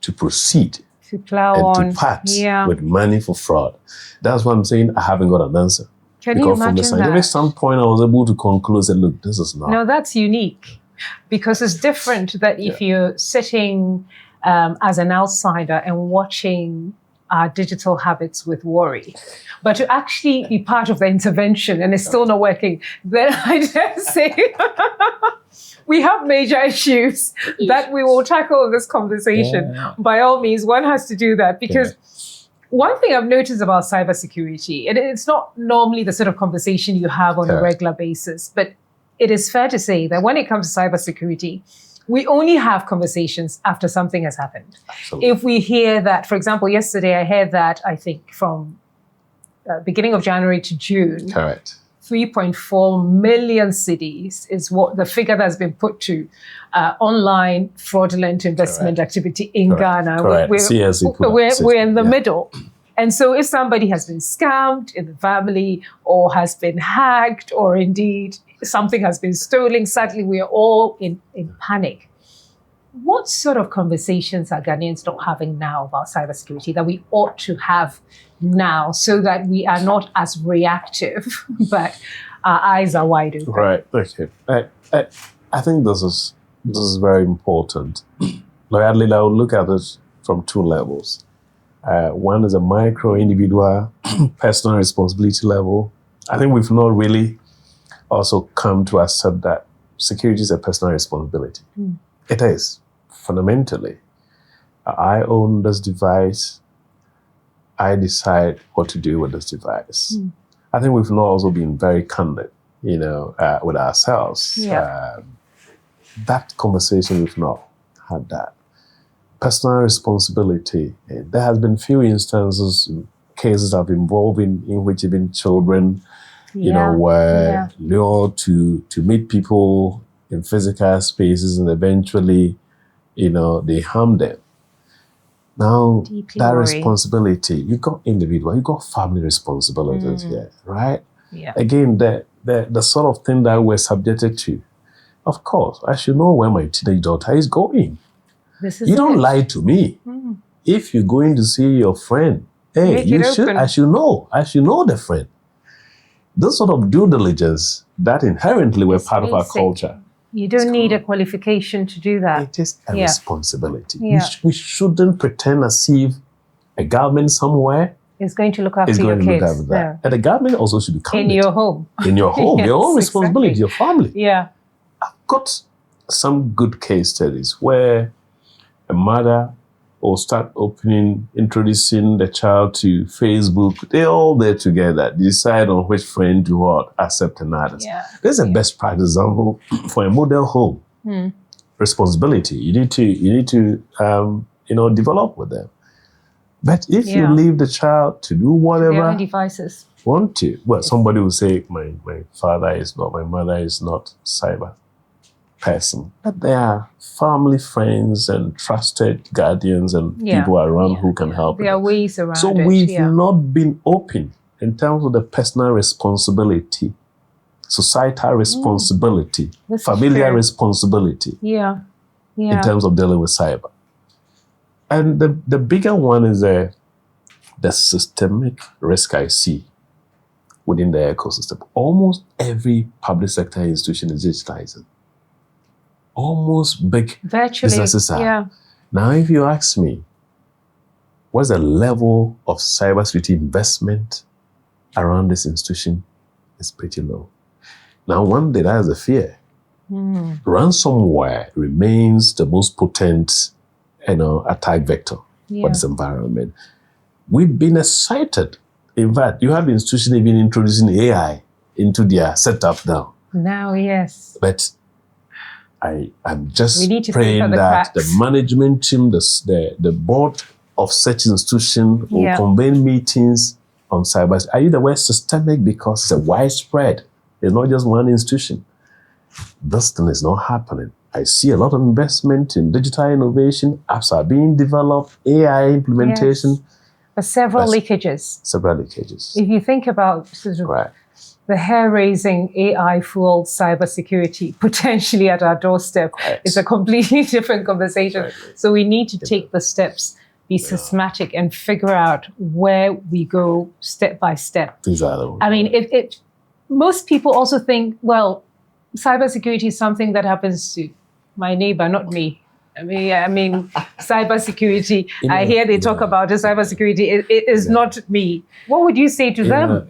to proceed to plow and to part with money for fraud. That's what I'm saying. I haven't got an answer. Can you imagine from the scientific standpoint, I was able to conclude that, look, this is not. No, that's unique. Because it's different that if you're sitting as an outsider and watching our digital habits with worry, but to actually be part of the intervention and it's still not working, then I dare say we have major issues that we will tackle in this conversation. By all means, one has to do that because one thing I've noticed about cybersecurity, and it's not normally the sort of conversation you have on a regular basis, but it is fair to say that when it comes to cybersecurity, we only have conversations after something has happened. Absolutely. If we hear that, for example, yesterday I heard that, I think from beginning of January to June, 3.4 million cedis is what the figure that's been put to online fraudulent investment activity in Ghana. We're in the middle. And so if somebody has been scammed in the family or has been hacked or indeed something has been stolen, sadly we are all in panic. What sort of conversations are Ghanaians not having now about cybersecurity that we ought to have now so that we are not as reactive, but our eyes are wide open. Right. Okay. I think this is very important. Loyally, I would look at it from two levels. One is a micro individual personal responsibility level. I think we've not really also come to accept that security is a personal responsibility. It is, fundamentally. I own this device. I decide what to do with this device. I think we've not also been very candid, with ourselves. Yeah. That conversation, we've not had that. Personal responsibility. There has been few instances, cases have involved in which even children, were lured to meet people in physical spaces, and eventually, they harm them. Now, Deeply that worry. responsibility, you got individual, you got family responsibilities here, right? Yeah. Again, the sort of thing that we're subjected to. Of course, I should know where my teenage daughter is going. You don't lie to me. If you're going to see your friend, hey, I should know the friend. This sort of due diligence that inherently were part of our culture. You don't need a qualification to do that. It is a responsibility. Yeah. We shouldn't pretend as if a government somewhere is going to look after your kids. Look after that. And the government also should be counted. In your home. In your home, Yes, your own responsibility, exactly. your family. Yeah. I've got some good case studies where a mother will start introducing the child to Facebook. They're all there together, decide on which friend to accept and others. Yeah. This is a best practice example for a model home. Responsibility. You need to develop with them. But if you leave the child to do whatever their own devices, want to, somebody will say, my father is not, my mother is not cyber person. But they are family, friends, and trusted guardians and people around who can help. There are ways around it. So we've not been open in terms of the personal responsibility, societal responsibility, familiar responsibility. In terms of dealing with cyber. And the bigger one is the systemic risk I see within the ecosystem. Almost every public sector institution is digitizing. Almost big businesses are. Now, if you ask me, what's the level of cybersecurity investment around this institution? It's pretty low. Now, one day, that is a fear. Ransomware remains the most potent attack vector for this environment. We've been excited. In fact, you have institutions even introducing AI into their setup now. Now, yes. But I'm just praying that the management team, the board of such institution will convene meetings on cyber. I use the word systemic because it's a widespread. It's not just one institution. This thing is not happening. I see a lot of investment in digital innovation. Apps are being developed, AI implementation. But several leakages. If you think about the hair-raising AI-fueled cybersecurity potentially at our doorstep, is a completely different conversation. So we need to take the steps, be systematic, and figure out where we go step by step. I mean, most people also think, well, cybersecurity is something that happens to my neighbor, not me. I mean, cybersecurity. I hear they talk about it. Cybersecurity. It is not me. What would you say to them?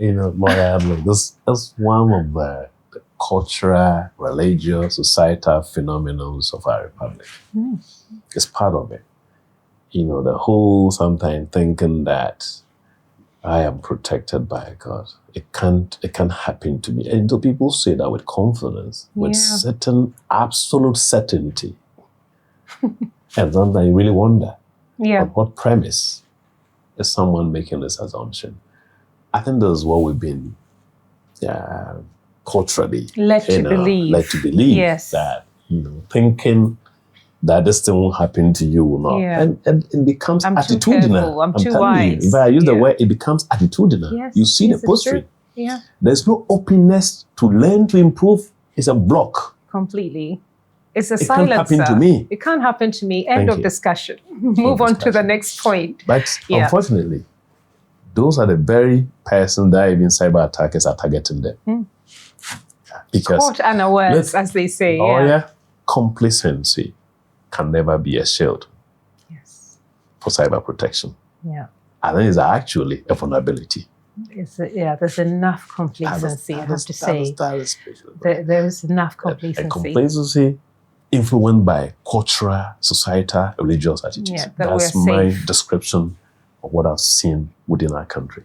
This is one of the cultural, religious, societal phenomena of our republic. It's part of it. The whole sometimes thinking that I am protected by God. It can't happen to me. And people say that with confidence, with certain absolute certainty. And sometimes you really wonder, on what premise is someone making this assumption? I think this is what we've been culturally led to believe. That, thinking that this thing won't happen to you will not. And it becomes attitudinal. I'm too wise. If I use the word, it becomes attitudinal. You see the posture. There's no openness to learn, to improve. It's a block. Completely. It's a silencer. It can't happen to me. It can't happen to me. End of discussion. Move on to the next point. But unfortunately, those are the very person that even cyber attackers are targeting them. Because caught unawares, as they say. Complacency can never be a shield for cyber protection. Yeah. And then it's actually a vulnerability. There's enough complacency, I have to say. There is enough complacency. And complacency influenced by cultural, societal, religious attitudes. That's my description of what I've seen within our country.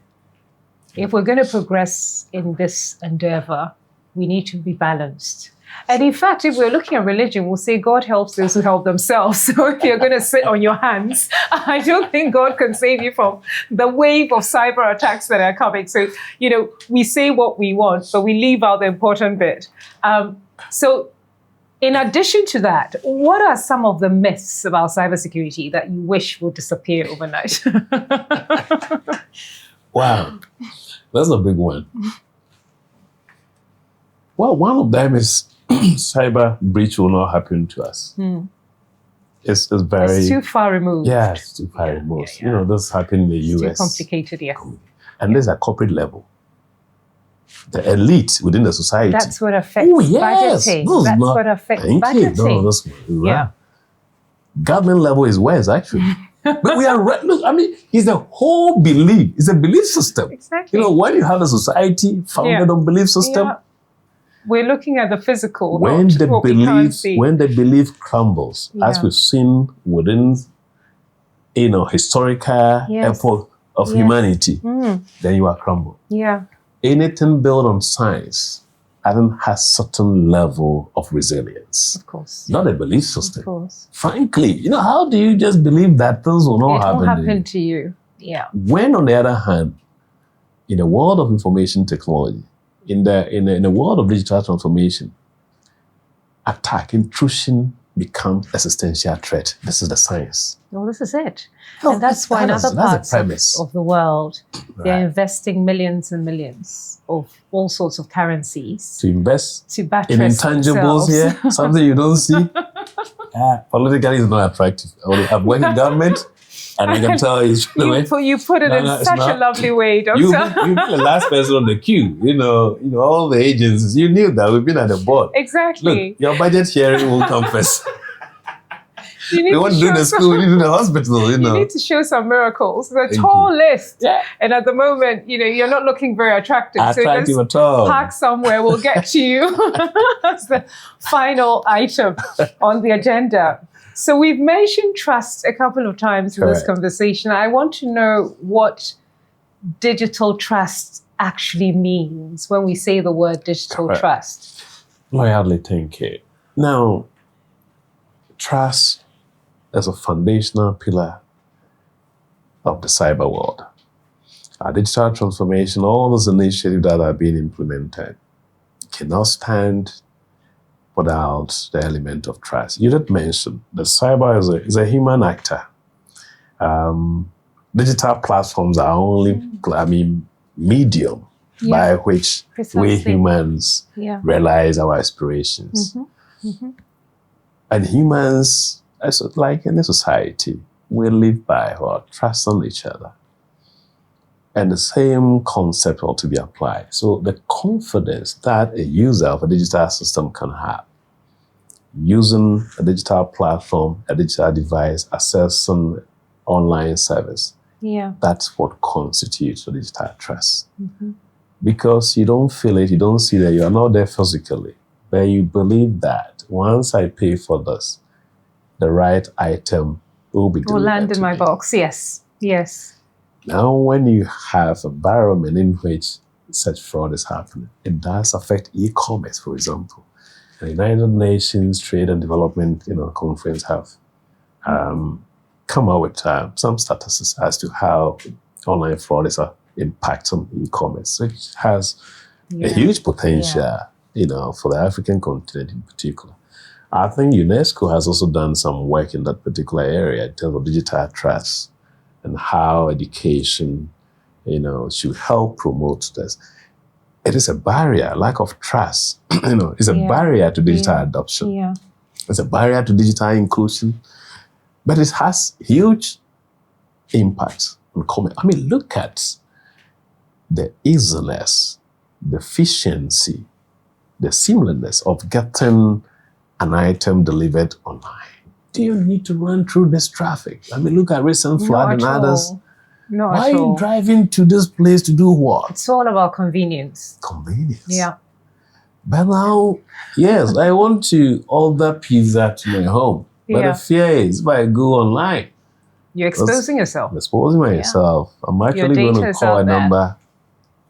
If we're going to progress in this endeavor, we need to be balanced. And in fact, if we're looking at religion, we'll say God helps those who help themselves. So if you're going to sit on your hands, I don't think God can save you from the wave of cyber attacks that are coming. So, we say what we want, but we leave out the important bit. So in addition to that, what are some of the myths about cybersecurity that you wish would disappear overnight? Wow, that's a big one. Well, one of them is cyber breach will not happen to us. It's too far removed. Yeah, it's too far removed. Yeah. This happened in the US. Too complicated, yes. And there's a corporate level. The elite within the society. That's what affects budgeting. That's what affects budgeting. Right. Government level is worse, actually. But we are, look, it's a whole belief. It's a belief system. Exactly. When you have a society founded on belief system, we're looking at the physical, when the belief crumbles, as we've seen within, historical epoch of humanity, then you are crumbled. Yeah. Anything built on science, has certain level of resilience. Of course. Not a belief system. Of course. Frankly, how do you just believe that things will not happen? It will happen to you. Yeah. When, on the other hand, in the world of information technology, in the world of digital transformation, intrusion becomes existential threat. This is the science. Well, this is it. And that's why in other parts of the world, they're investing millions and millions of all sorts of currencies. To invest in intangibles here, something you don't see. Politically, it's not attractive. I've worked in government. And I can tell you you put it in such a lovely way, Doctor. You've been the last person on the queue. All the agencies. You knew that. We've been at the board. Exactly. Look, your budget sharing will come first. We want to do the school, we need to do the hospital, You need to show some miracles. The tall list. Yeah. And at the moment, you're not looking very attractive. Attractive so at all. Park somewhere, we'll get to you. That's the final item on the agenda. So we've mentioned trust a couple of times in this conversation. I want to know what digital trust actually means when we say the word digital trust. I hardly think it. Now, trust is a foundational pillar of the cyber world. Our digital transformation, all those initiatives that are being implemented, cannot stand without the element of trust. You did mention that cyber is a human actor. Digital platforms are only, medium by which we humans realize our aspirations. And humans, like any society, we live by trust on each other. And the same concept ought to be applied. So the confidence that a user of a digital system can have using a digital platform, a digital device, accessing online service, that's what constitutes the digital trust. Because you don't feel it, you don't see that, you are not there physically, but you believe that once I pay for this, the right item will be delivered. Will land in my box, yes. Now, when you have an environment in which such fraud is happening, it does affect e-commerce, for example. The United Nations Trade and Development Conference have come out with some statistics as to how online fraud is impacting e-commerce, which has a huge potential, for the African continent in particular. I think UNESCO has also done some work in that particular area in terms of digital trust and how education, should help promote this. It is a barrier, lack of trust, it's a barrier to digital adoption. It's a barrier to digital inclusion, but it has huge impact on commerce. Look at the easiness, the efficiency the seamlessness of getting an item delivered online. Do you need to run through this traffic? I mean, look at recent flood and others. Not Why at are all. you driving to this place to do what? It's all about convenience. Convenience. Yeah. But now, yes, I want to order pizza to my home. But Yeah. the fear is if I go online, You're exposing yourself. I'm exposing myself. I'm actually Your going data to is call out a there. number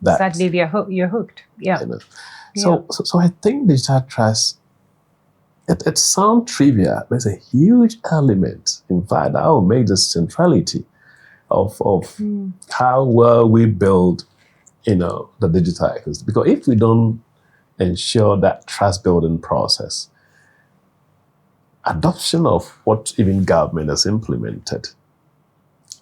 that. Sadly, you're hooked. Yeah. You know. So I think digital trust, it sounds trivial, but it's a huge element. In fact, that will make the centrality of how well we build, the digital ecosystem. Because if we don't ensure that trust building process, adoption of what even government has implemented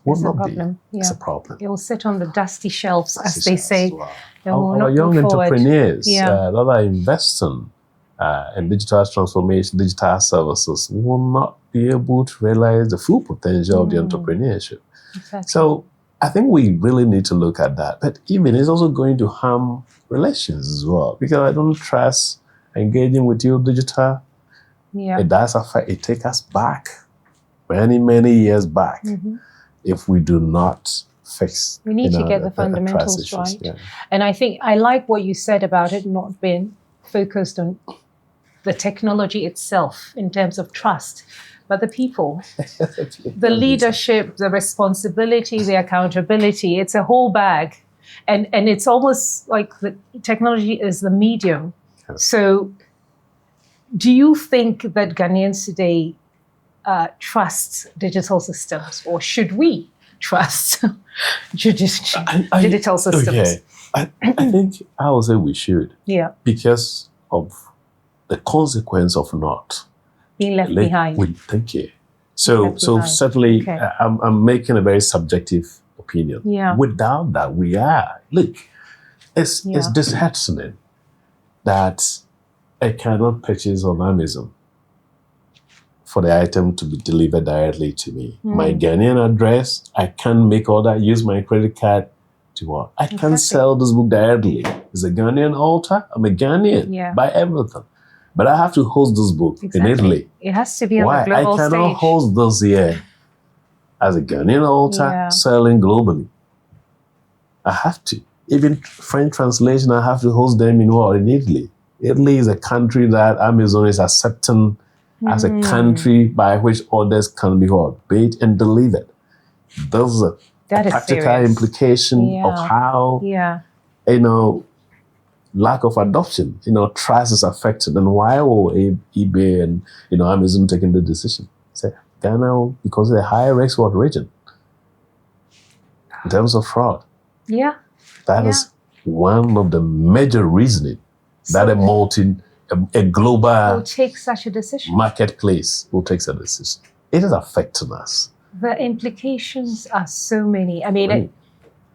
will not be. It's a problem. It will sit on the dusty shelves, as they say. Wow. It will Our not young move forward. entrepreneurs that are investing in digital transformation, digital services, will not be able to realize the full potential of the entrepreneurship. Exactly. So I think we really need to look at that. But even it's also going to harm relations as well, because I don't trust engaging with you digital. Yeah. It does affect, it takes us back many, many years back if we do not fix. We need to get the fundamentals right. Yeah. And I think I like what you said about it not being focused on the technology itself in terms of trust, but the people, the leadership, the responsibility, the accountability. It's a whole bag. And it's almost like the technology is the medium. Yes. So do you think that Ghanaians today trust digital systems, or should we trust digital systems? Okay. I think I would say we should. Yeah. Because of the consequence of not being left behind. Thank you. So certainly, I'm making a very subjective opinion. Yeah. Without that, we are. Look, it's disheartening that I cannot purchase on Amazon for the item to be delivered directly to me. My Ghanaian address, I can't make order, use my credit card to what? I can't sell this book directly. It's a Ghanaian author. I'm a Ghanaian. Buy everything. But I have to host this book in Italy. It has to be on the global stage. I cannot host this here as a Ghanaian author selling globally. I have to. Even French translation, I have to host them in Italy. Italy is a country that Amazon is accepting as a country by which orders can be paid and delivered. There's a practical implication of how, lack of adoption, trust is affected. And why will eBay and, Amazon taking the decision? Say, Ghana, because of the higher export region in terms of fraud. Yeah. That is one of the major reasoning that a global will take such a decision. Marketplace will take such a decision. It is affecting us. The implications are so many. I mean,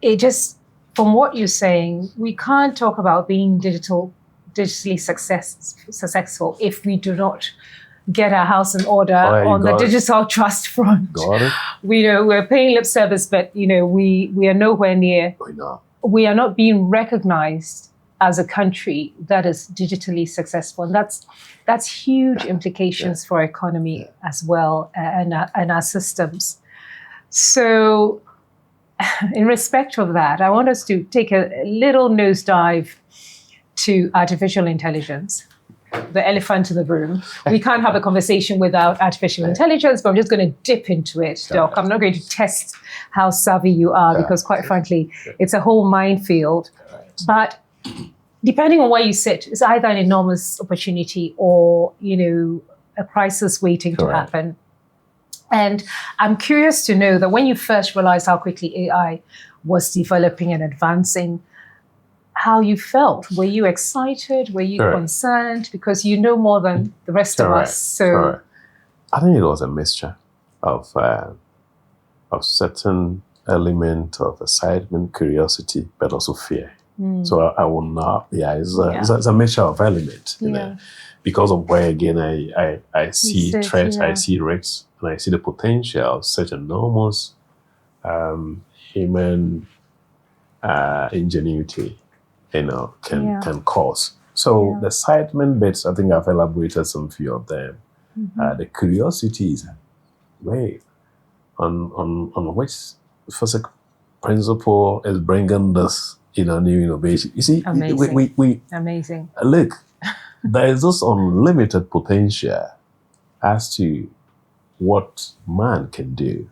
it just, from what you're saying, we can't talk about being digitally successful if we do not get our house in order on the digital trust front. Got it. We're paying lip service, but we are nowhere near. We are not being recognized as a country that is digitally successful, and that's huge implications for our economy as well, and our systems. So, in respect of that, I want us to take a little nosedive to artificial intelligence, the elephant in the room. We can't have a conversation without artificial intelligence, but I'm just going to dip into it, Doc. I'm not going to test how savvy you are, because quite frankly, it's a whole minefield. But depending on where you sit, it's either an enormous opportunity or, a crisis waiting to happen. And I'm curious to know that when you first realized how quickly AI was developing and advancing, how you felt. Were you excited? Were you concerned? Because you know more than the rest of us. So I think it was a mixture of certain element of excitement, curiosity, but also fear. So I will not. It's a mixture of elements. Because of where again I see threats, I see risks, and I see the potential of such enormous human ingenuity, can cause. So the excitement bits, I think I've elaborated some few of them. The curiosity is, wait, on which physics principle is bringing this, new innovation? You see, Amazing. we Amazing. look, there is this unlimited potential as to what man can do.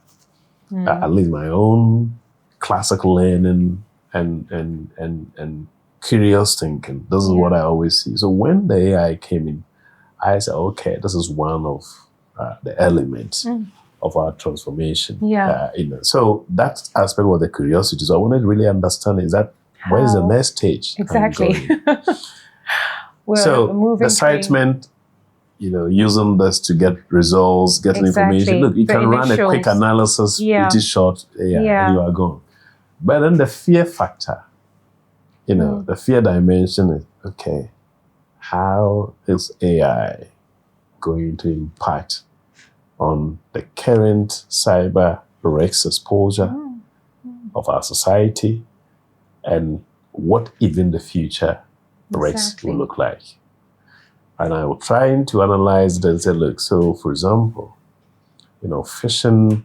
At least my own classical learning and curious thinking. This is what I always see. So when the AI came in, I said, okay, this is one of the elements of our transformation. So that aspect was the curiosity. So I wanted to really understand is that where is the next stage? Exactly. So the excitement, using this to get results, getting information. Look, you can run a quick analysis, pretty short, and you are gone. But then the fear factor, the fear dimension is, okay, how is AI going to impact on the current cyber risk exposure of our society, and what even the future risks will look like? And I was trying to analyze it and say, look, so for example, phishing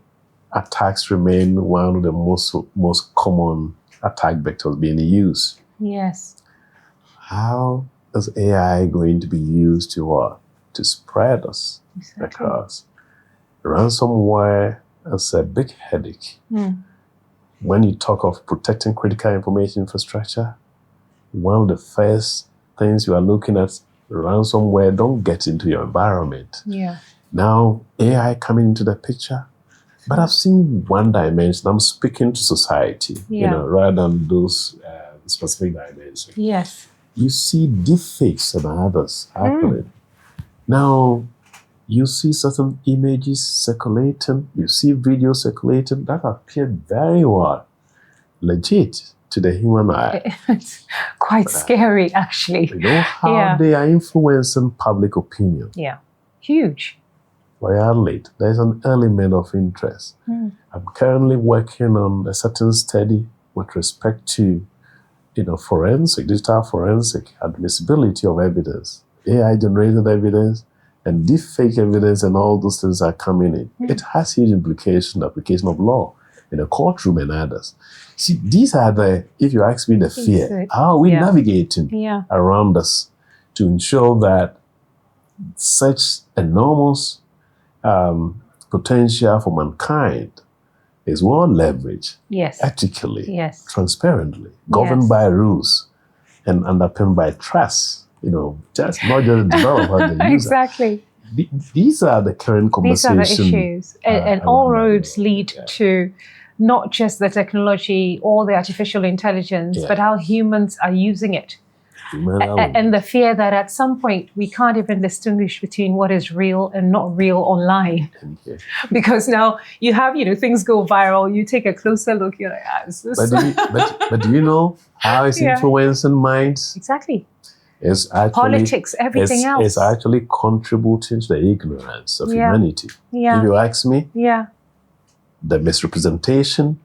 attacks remain one of the most common attack vectors being used. Yes. How is AI going to be used to spread us? Because ransomware is a big headache. When you talk of protecting critical information infrastructure, one of the first things you are looking at, ransomware don't get into your environment. Now, AI coming into the picture, but I've seen one dimension. I'm speaking to society, rather than those specific dimensions. Yes. You see deepfakes and others happening. Now, you see certain images circulating, you see videos circulating that appear very well legit to the human eye. It's quite scary, actually. You know how they are influencing public opinion. Yeah, huge. Violate. There's an element of interest. I'm currently working on a certain study with respect to, forensic, digital forensic, admissibility of evidence, AI-generated evidence, and deepfake evidence, and all those things are coming in. It has huge implications, application of law in a courtroom and others. See, these are if you ask me, the fear. How are we navigating around us to ensure that such enormous potential for mankind is well leveraged, ethically, transparently, governed by rules, and underpinned by trust. Just not just the developer, the user. Exactly. These are the current conversations. These are the issues. And all roads lead to not just the technology or the artificial intelligence, but how humans are using it. And the fear that at some point we can't even distinguish between what is real and not real online. Because now you have, things go viral, you take a closer look, you're like, is this? But do you know how it's influencing minds? Exactly. It's actually, politics, everything else. It's actually contributing to the ignorance of humanity. If you ask me, the misrepresentation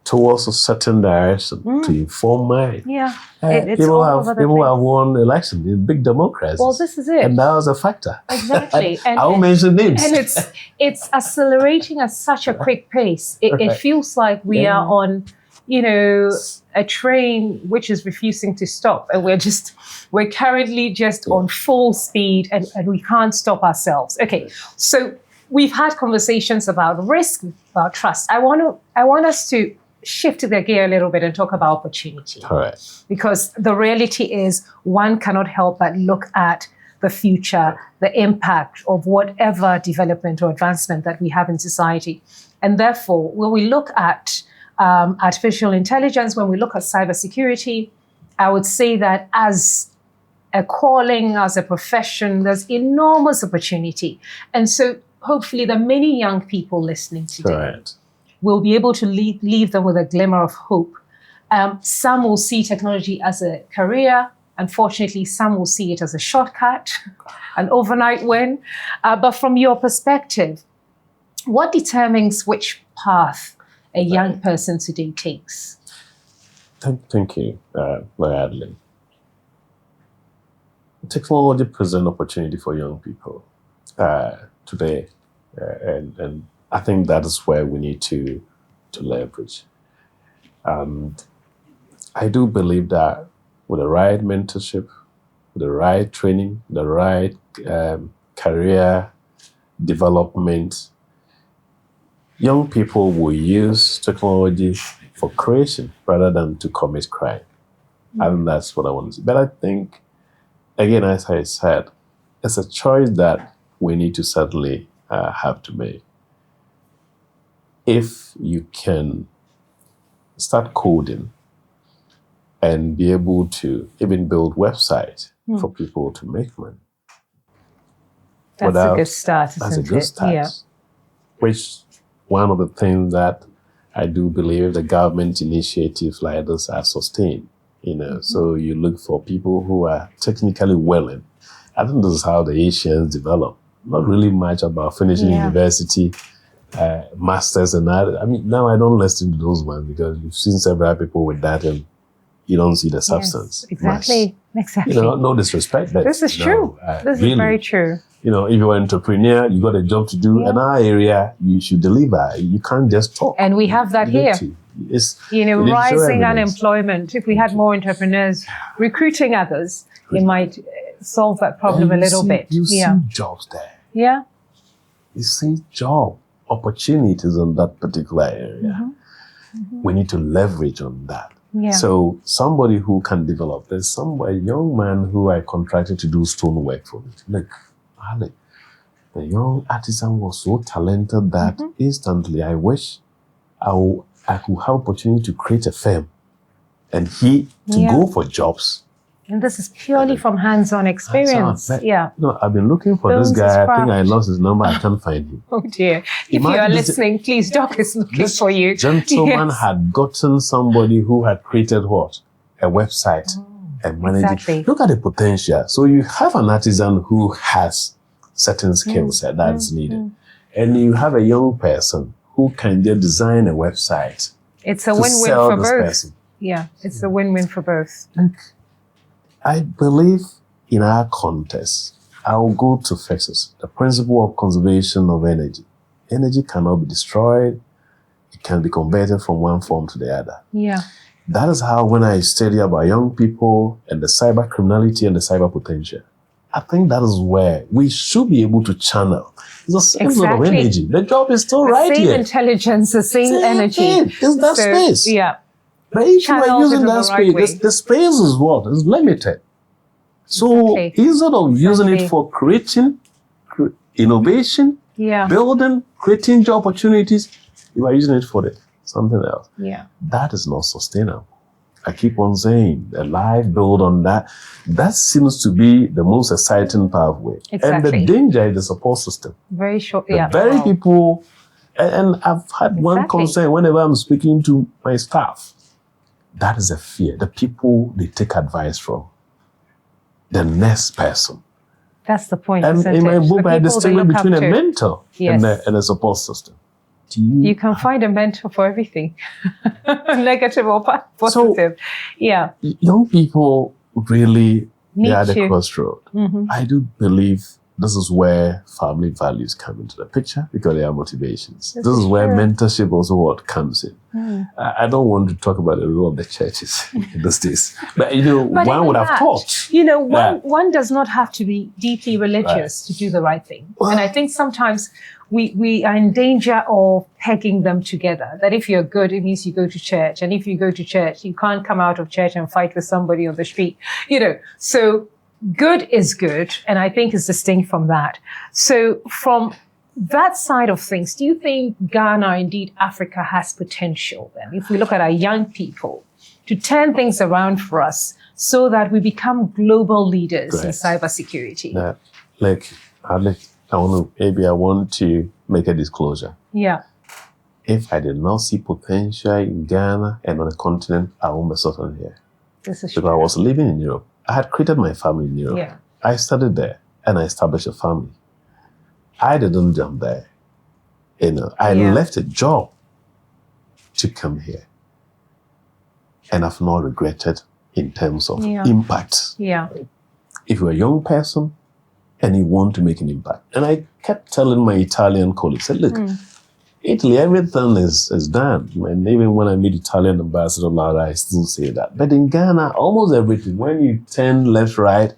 towards a certain direction to inform mind. People have won elections in big democracies. Well, this is it. And that was a factor. Exactly. I won't mention names. And it's accelerating at such a quick pace. It feels like we are on, a train which is refusing to stop. And we're currently just on full speed and we can't stop ourselves. Okay, so we've had conversations about risk, about trust. I want us to shift the gear a little bit and talk about opportunity. Correct. Because the reality is one cannot help but look at the future, the impact of whatever development or advancement that we have in society. And therefore, when we look at artificial intelligence, when we look at cybersecurity, I would say that as a calling, as a profession, there's enormous opportunity. And so hopefully the many young people listening today will be able to leave them with a glimmer of hope. Some will see technology as a career. Unfortunately, some will see it as a shortcut, an overnight win. But from your perspective, what determines which path a young person today takes? Thank you, Adlin. technology presents opportunity for young people today, and I think that is where we need to leverage. And I do believe that with the right mentorship, with the right training, the right career development, young people will use technology for creation rather than to commit crime. I think that's what I want to say. But I think, again, as I said, it's a choice that we need to certainly have to make. If you can start coding and be able to even build websites for people to make money. That's a good start, That's a good start. Yeah. Which one of the things that I do believe the government initiatives like this are sustained. So you look for people who are technically willing. I think this is how the Asians develop. Not really much about finishing university, masters and that. I mean, now I don't listen to those ones because you've seen several people with that and you don't see the substance. Yes, exactly. Much. Exactly. No disrespect. But, this is true. This really, is very true. If you're an entrepreneur, you got a job to do. In our area, you should deliver. You can't just talk. And we have that here. Rising unemployment. If we had more entrepreneurs recruiting others, it might solve that problem a little bit. You see jobs there. Yeah. You see job opportunities in that particular area. We need to leverage on that. Yeah. So somebody who can develop. There's a young man who I contracted to do stonework for me. Look, Ali, the young artisan was so talented that instantly I wish I could have opportunity to create a firm and go for jobs. And this is purely from hands-on experience. I've been looking for this guy. I think I lost his number. I can't find him. Oh dear. If you are listening, please, Doc is looking for you. Gentleman had gotten somebody who had created what? A website and managed it. Look at the potential. So you have an artisan who has certain skills that is needed. And you have a young person who can just design a website. It's a win-win for both. Person. Yeah, it's a win-win for both. I believe in our context, I will go to physics, the principle of conservation of energy. Energy cannot be destroyed. It can be converted from one form to the other. Yeah. That is how when I study about young people and the cyber criminality and the cyber potential, I think that is where we should be able to channel. It's the same sort of energy. The job is still right here. The same intelligence, the same energy. It's that space. Yeah. But if you are using that space, the space is what? It's limited. So instead of using it for creating innovation, building, creating job opportunities, you are using it for something else. Yeah. That is not sustainable. I keep on saying, a life built on that, that seems to be the most exciting pathway. And the danger is the support system. Very short, Very people, and I've had one concern whenever I'm speaking to my staff. That is a fear. The people they take advice from. The next person. That's the point. And in my book, I distinguish between a mentor and a support system. You can find a mentor for everything, negative or positive. So, young people really they are the crossroad. I do believe this is where family values come into the picture because they are motivations. This is where mentorship also comes in. I don't want to talk about the role of the churches in these days, but one would have thought. One does not have to be deeply religious to do the right thing. And I think sometimes we are in danger of pegging them together. That if you're good, it means you go to church. And if you go to church, you can't come out of church and fight with somebody on the street. So good is good, and I think is distinct from that. So from that side of things, do you think Ghana, indeed Africa, has potential then, if we look at our young people, to turn things around for us so that we become global leaders in cybersecurity? I want to make a disclosure. Yeah. If I did not see potential in Ghana and on the continent, I won't be certain here. This is because I was living in Europe. I had created my family in Europe. Yeah. I studied there and I established a family. I didn't jump there. I left a job to come here. And I've not regretted in terms of impact. Yeah. if you're a young person and you want to make an impact. And I kept telling my Italian colleagues, I said, look, Italy, everything is done. And even when I meet Italian ambassador Laura, I still say that. But in Ghana, almost everything, when you turn left, right,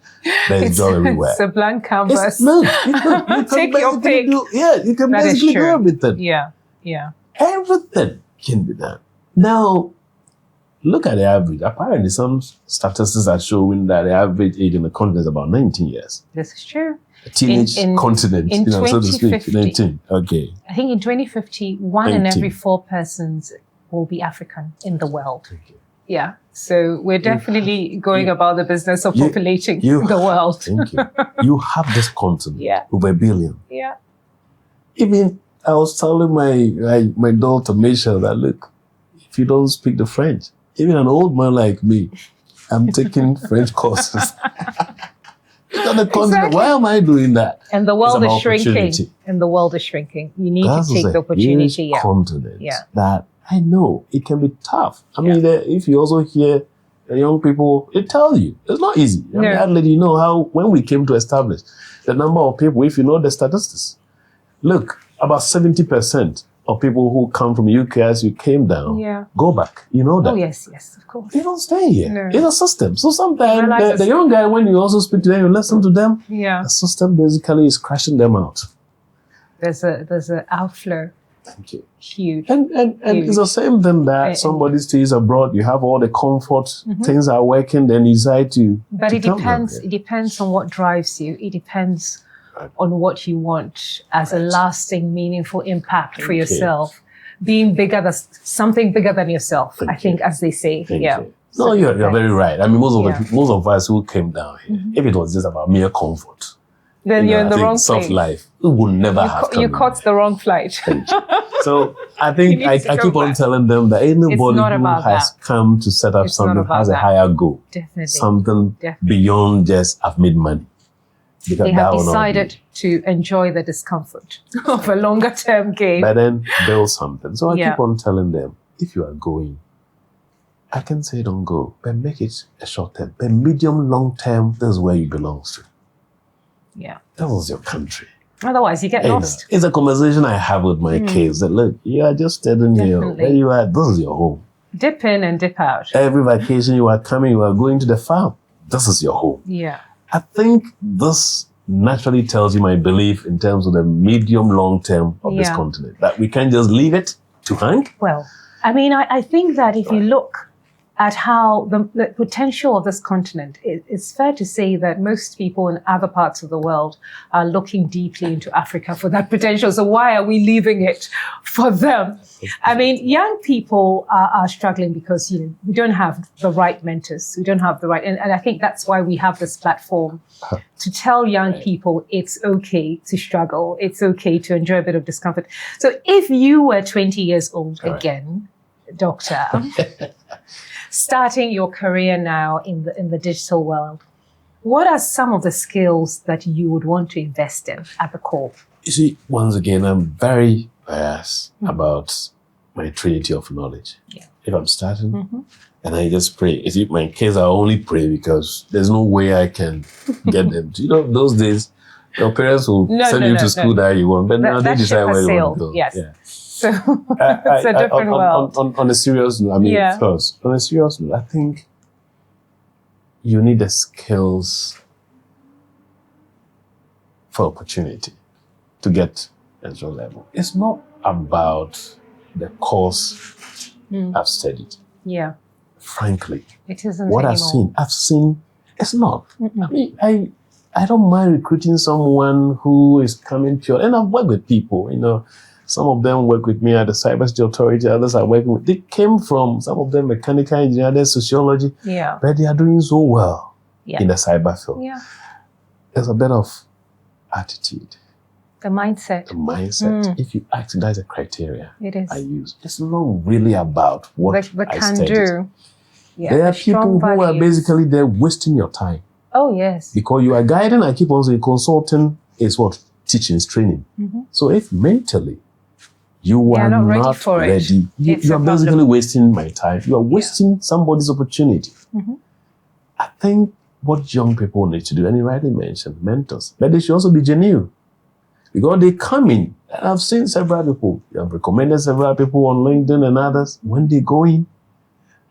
there's job everywhere. It's a blank canvas. You can Take your pick. You can That is basically do true. everything. Yeah. Everything can be done. Now, look at the average. Apparently, some statistics are showing that the average age in the continent is about 19 years. This is true. A teenage continent, in so to speak. 2050, 19. Okay. I think in 2050, one in 19. every 4 persons will be African in the world. Okay. Yeah. So we're definitely going about the business of populating the world. Thank you. You have this continent over 1 billion. Yeah. Even I was telling my daughter Misha that, look, if you don't speak the French, even an old man like me, I'm taking French courses. On the continent, why am I doing that? And the world is shrinking. And the world is shrinking. You need to take the opportunity. Huge continent that I know it can be tough. I mean, if you also hear the young people, they tell you it's not easy. I mean, I'll let you know how when we came to establish the number of people, if you know the statistics, look, about 70% of people who come from UK as you came down go back. You know that. Oh, yes, of course. They don't stay here. No. It's a system. So sometimes the young guy, when you also speak to them, you listen to them, the system basically is crashing them out. There's a outflow. Thank you. Huge. And it's the same thing that somebody stays abroad, you have all the comfort, things are working, then you decide to. But it depends on what drives you. It depends on what you want as a lasting, meaningful impact for yourself. Being something bigger than yourself, I think, as they say. Thank you. No, you're very right. I mean, most of us who came down here, if it was just about mere comfort, then you're in the wrong soft place. Life, it would never have come. You caught the wrong flight. So I think I keep on telling them that anybody who has come to set up something has a higher goal. Definitely. Something beyond just I've made money. Because they have decided to enjoy the discomfort of a longer term game. But then build something. So I keep on telling them, if you are going, I can say don't go, but make it a short term. But medium, long term, this is where you belong to. Yeah. That was your country. Otherwise, you get lost. It's a conversation I have with my kids that, look, you are just standing here. Where you are, this is your home. Dip in and dip out. Every vacation you are coming, you are going to the farm. This is your home. Yeah. I think this naturally tells you my belief in terms of the medium, long term of this continent, that we can't just leave it to hang. Well, I mean, I think that if you look at how the potential of this continent, it's fair to say that most people in other parts of the world are looking deeply into Africa for that potential. So why are we leaving it for them? I mean, young people are struggling because, we don't have the right mentors. We don't have the right, and I think that's why we have this platform to tell young people it's okay to struggle. It's okay to enjoy a bit of discomfort. So if you were 20 years old again, Doctor, starting your career now in the digital world, what are some of the skills that you would want to invest in at the core? You see, once again, I'm very biased about my trinity of knowledge. Yeah. If I'm starting, and I just pray. You see, my kids, I only pray because there's no way I can get them to, those days, your parents will send you to school that you want, but now they decide where you want to go. Yes. Yeah. So it's a different world. On a serious note, first, on a serious note, I think you need the skills for opportunity to get at your level. It's not about the course I've studied. Yeah. Frankly. It isn't what anymore. I've seen, it's not. I mean, I don't mind recruiting someone who is coming pure. And I've worked with people, some of them work with me at the Cybersecurity Authority, others are working with, they came from, some of them mechanical engineering, sociology, but they are doing so well in the cyber field. Yeah. There's a bit of attitude. The mindset. If you ask, that's a criteria it is. I use. It's not really about what the I can studied. do. Yeah, there are people who are basically there wasting your time. Oh, yes. Because you are guiding, I keep on saying, consulting is what? Teaching is training. So if mentally you are not ready, you are basically wasting my time. You are wasting somebody's opportunity. I think what young people need to do, and you rightly mentioned mentors, but they should also be genuine. Because they come in, and I've seen several people, I've recommended several people on LinkedIn and others, when they go in,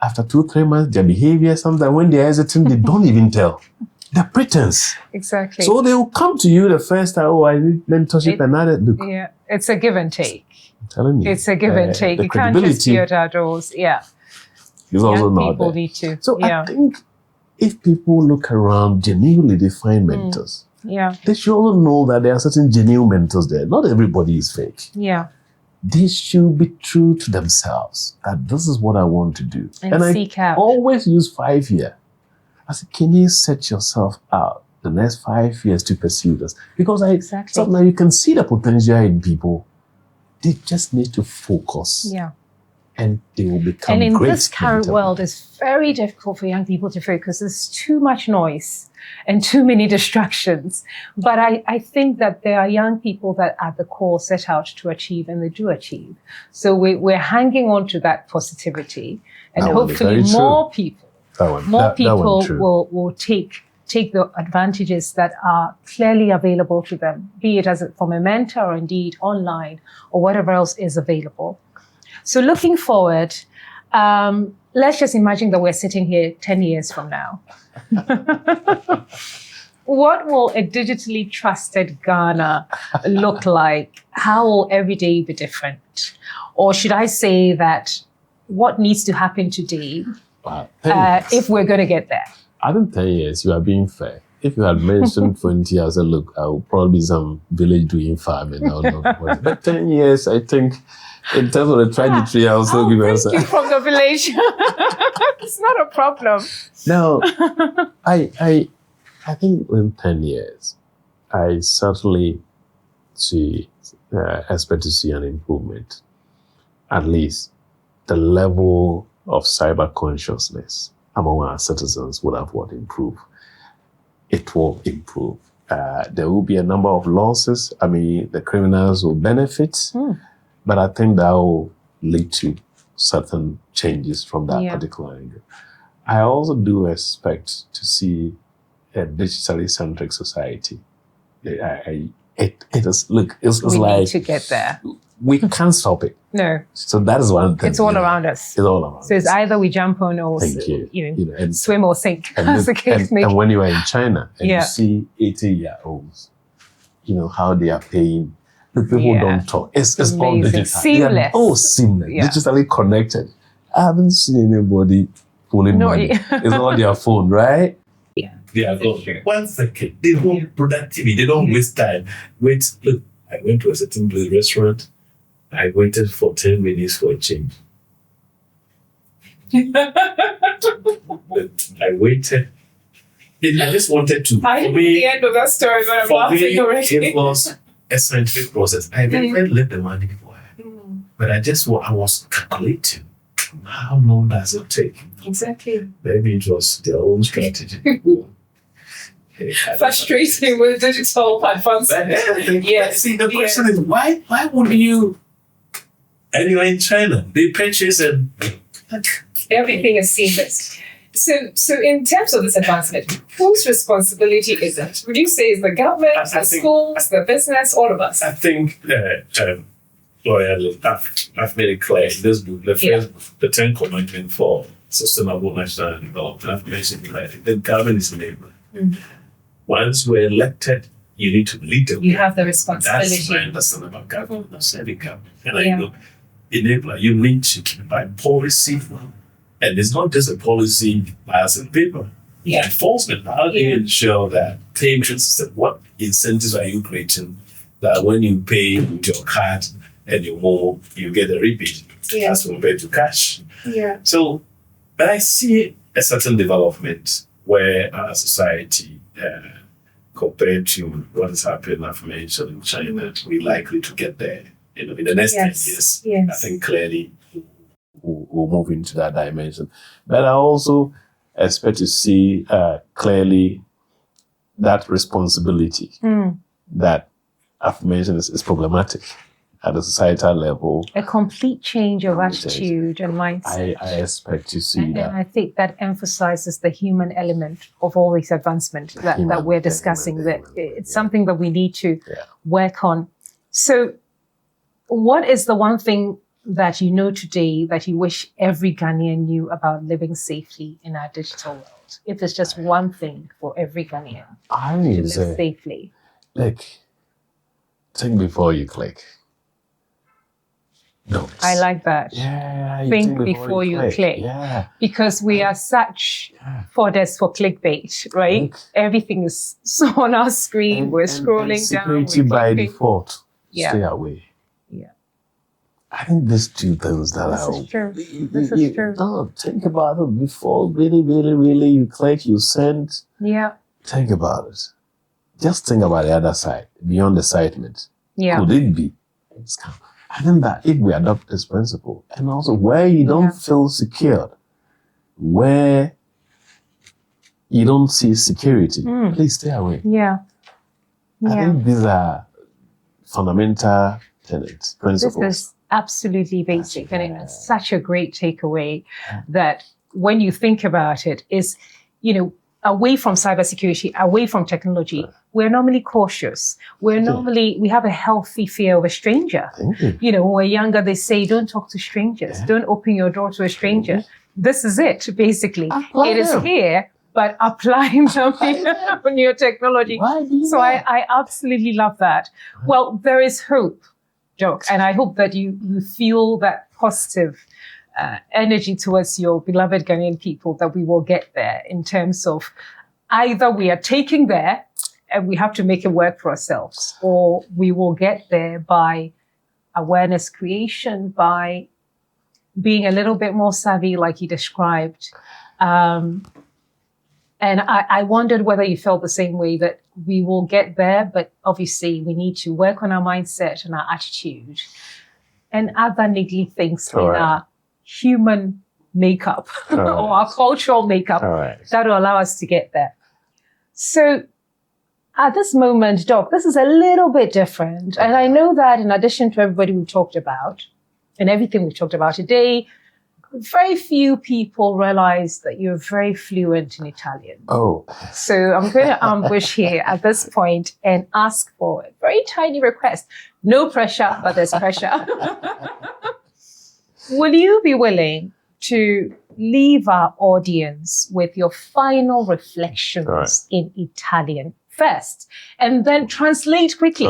after 2-3 months, their behavior, sometimes when they're hesitant, they don't even tell. They're pretense. Exactly. So they will come to you the first time, I need mentorship and other. Look, yeah, it's a give and take. I'm telling you. It's a give and take. The You can't just credibility be at our doors. Yeah. is also Young not people there. need to. So yeah. I think if people look around, genuinely they find mentors. Yeah. They should also know that there are certain genuine mentors there. Not everybody is fake. Yeah. They should be true to themselves, that this is what I want to do. And seek out. Always use 5 years. I said, can you set yourself out the next 5 years to pursue this? Because sometimes you can see the potential in people. They just need to focus. Yeah. And they will become great. And in great this current world, it's very difficult for young people to focus. There's too much noise and too many distractions. But I think that there are young people that at the core set out to achieve, and they do achieve. So we're hanging on to that positivity. And hopefully more people will take the advantages that are clearly available to them, be it from a mentor or indeed online or whatever else is available. So looking forward, let's just imagine that we're sitting here 10 years from now. What will a digitally trusted Ghana look like? How will every day be different? Or should I say that what needs to happen today if we're going to get there? I think 10 years, you are being fair. If you had mentioned 20 years, I said, look, I will probably be some village doing farming. But 10 years, I think, in terms of the trajectory, I also give us you from the village. It's not a problem. No, I think in 10 years, I certainly expect to see an improvement. At least the level of cyber consciousness among our citizens would have improved. It will improve. There will be a number of losses. I mean, the criminals will benefit, but I think that will lead to certain changes from that particular angle. I also do expect to see a digitally centric society. It's we like need to get there. We can't stop it. No. So that is one thing. It's all around us. It's all around us. So it's either we jump on or swim or sink, as the case may be. And when you are in China and you see 80-year-olds, how they are paying. The people don't talk. It's all digital. Seamless. Seamless. Digitally connected. I haven't seen anybody pulling money. It's on their phone, right? Yeah. They are gone. 1 second. They want productivity. They don't waste time. Look, I went to a certain restaurant. I waited for 10 minutes for a change. I waited. I just wanted to. I know the end of that story, but I'm laughing already. It was a scientific process. I never let the money go. But I was calculating. How long does it take? Exactly. Maybe it was their own strategy. Frustrating with digital advancement. Yes. See, the question is, why wouldn't you? And you're in China, they purchase and everything is seamless. So in terms of this advancement, whose responsibility is it? Would you say it's the government, the schools, the business, all of us? I think I've made it clear in this book, the 10 Commandments for Sustainable National Development. I've mentioned clearly the government is the enabler. Once we're elected, you need to lead them. You have the responsibility. That's my understanding about government, not serving government. And I know, enabler, you need to by policy. And it's not just a policy as a paper. Enforcement. How do you ensure that payment system, what incentives are you creating that when you pay with your card and you move, you get a rebate as compared to cash? So, but I see a certain development where our society, compared to what is happening, I've mentioned in China, we're likely to get there in the next 10 years. I think clearly we'll move into that dimension. But I also expect to see clearly that responsibility that I've mentioned is problematic. at the societal level. A complete change of attitude and mindset. I expect to see And that. I think that emphasizes the human element of all these advancements that we're discussing. That it's something that we need to work on. So, what is the one thing that you know today that you wish every Ghanaian knew about living safely in our digital world? If there's just one thing for every Ghanaian I to mean, live safely. like, think before you click. No. I like that. Yeah. Think before you click. Yeah. Because we are such fodder for clickbait, right? Everything is on our screen. We're scrolling down. Security by clicking. default. Yeah. Stay away. Yeah. I think these two things that This are. is true. This is true. No, think about it before really you click, you send. Yeah. Think about it. Just think about the other side, beyond excitement. Yeah. Could it be? I think that if we adopt this principle, and also where you don't feel secured, where you don't see security, please stay away. Yeah. I Yeah. think these are fundamental tenets, principles. This is absolutely basic, and it's such a great takeaway that when you think about it is, away from cybersecurity, away from technology, we're normally cautious. We have a healthy fear of a stranger. Thank you. When we're younger, they say, don't talk to strangers. Don't open your door to a stranger. This is it, basically. It is here, but applying something on your technology. So I absolutely love that. Well, there is hope, Doc, and I hope that you feel that positive energy towards your beloved Ghanaian people, that we will get there in terms of either we are taking there and we have to make it work for ourselves, or we will get there by awareness creation, by being a little bit more savvy, like you described. And I wondered whether you felt the same way, that we will get there, but obviously we need to work on our mindset and our attitude and other niggly things in our human makeup or our cultural makeup that will allow us to get there. So at this moment, Doc, this is a little bit different. And I know that in addition to everybody we've talked about and everything we've talked about today, very few people realize that you're very fluent in Italian. Oh. So I'm going to ambush here at this point and ask for a very tiny request. No pressure, but there's pressure. Will you be willing to leave our audience with your final reflections in Italian first, and then translate quickly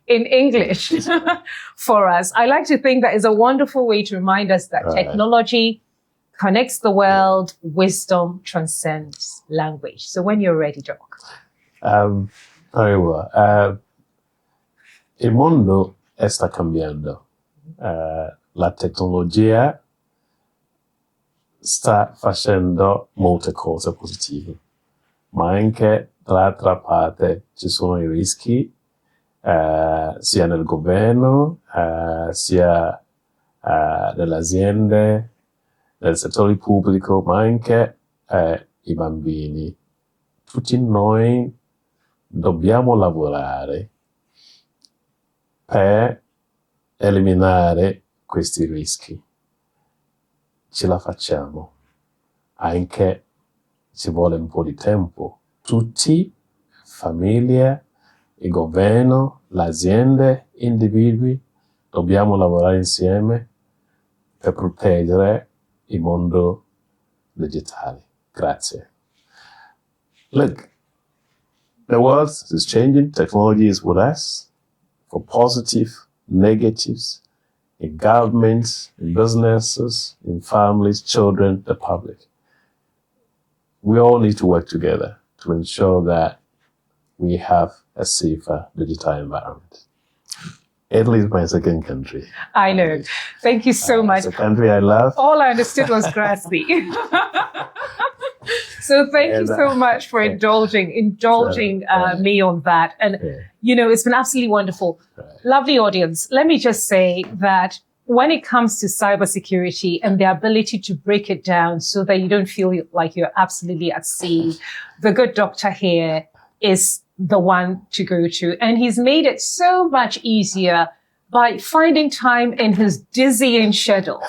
in English for us? I like to think that is a wonderful way to remind us that technology connects the world, wisdom transcends language. So when you're ready, Doc. Very well. El mundo está cambiando. La tecnologia sta facendo molte cose positive, ma anche dall'altra parte ci sono i rischi, sia nel governo, sia nelle aziende, nel settore pubblico, ma anche i bambini. Tutti noi dobbiamo lavorare per eliminare questi rischi. Ce la facciamo, anche ci vuole un po' di tempo. Tutti, famiglie, il governo, le aziende, individui, dobbiamo lavorare insieme per proteggere il mondo digitale. Grazie. Look, the world is changing. Technology is with us for positive, negatives, in governments, in businesses, in families, children, the public. We all need to work together to ensure that we have a safer digital environment. Italy is my second country. I know. Thank you so much. It's a country I love. All I understood was grassy. So thank you so much for indulging me on that. And, it's been absolutely wonderful. Lovely audience. Let me just say that when it comes to cybersecurity and the ability to break it down so that you don't feel like you're absolutely at sea, the good doctor here is the one to go to. And he's made it so much easier by finding time in his dizzying schedule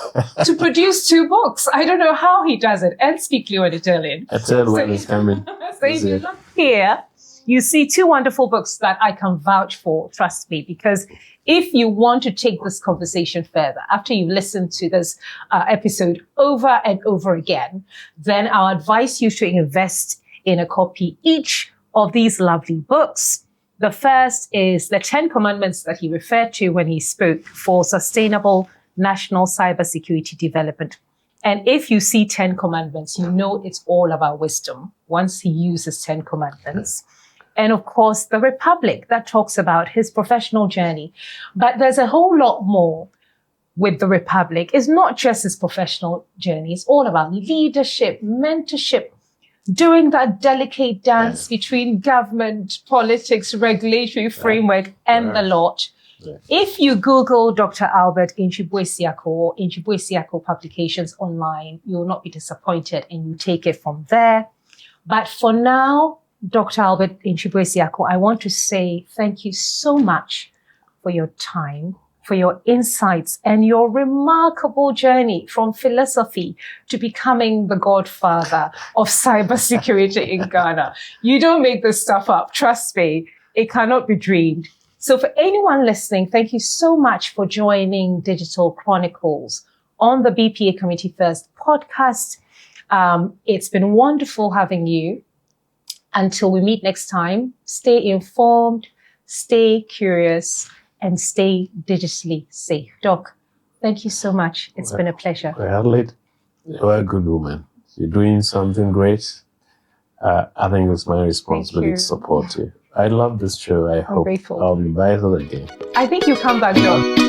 to produce 2 books. I don't know how he does it, and speak fluent Italian. I tell when it's coming. So if you look here, you see 2 wonderful books that I can vouch for, trust me, because if you want to take this conversation further, after you listen to this episode over and over again, then I'll advise you to invest in a copy each of these lovely books. The first is the 10 commandments that he referred to when he spoke for sustainable national cybersecurity development. And if you see 10 commandments, you know it's all about wisdom once he uses 10 commandments. And of course, the Republic, that talks about his professional journey. But there's a whole lot more with the Republic. It's not just his professional journey. It's all about leadership, mentorship, doing that delicate dance between government, politics, regulatory framework, and the lot. Yeah. If you Google Dr. Albert Antwi-Boasiako or Antwi-Boasiako publications online, you will not be disappointed, and you take it from there. But for now, Dr. Albert Antwi-Boasiako, I want to say thank you so much for your time, for your insights, and your remarkable journey from philosophy to becoming the godfather of cybersecurity in Ghana. You don't make this stuff up. Trust me, it cannot be dreamed. So for anyone listening, thank you so much for joining Digital Chronicles on the BPA Community First podcast. It's been wonderful having you. Until we meet next time, stay informed, stay curious, and stay digitally safe. Doc, thank you so much. It's been a pleasure. Well, you're a good woman. You're doing something great. I think it's my responsibility to support you. I love this show. I hope grateful. I'll be invited again. I think you come back, Doc.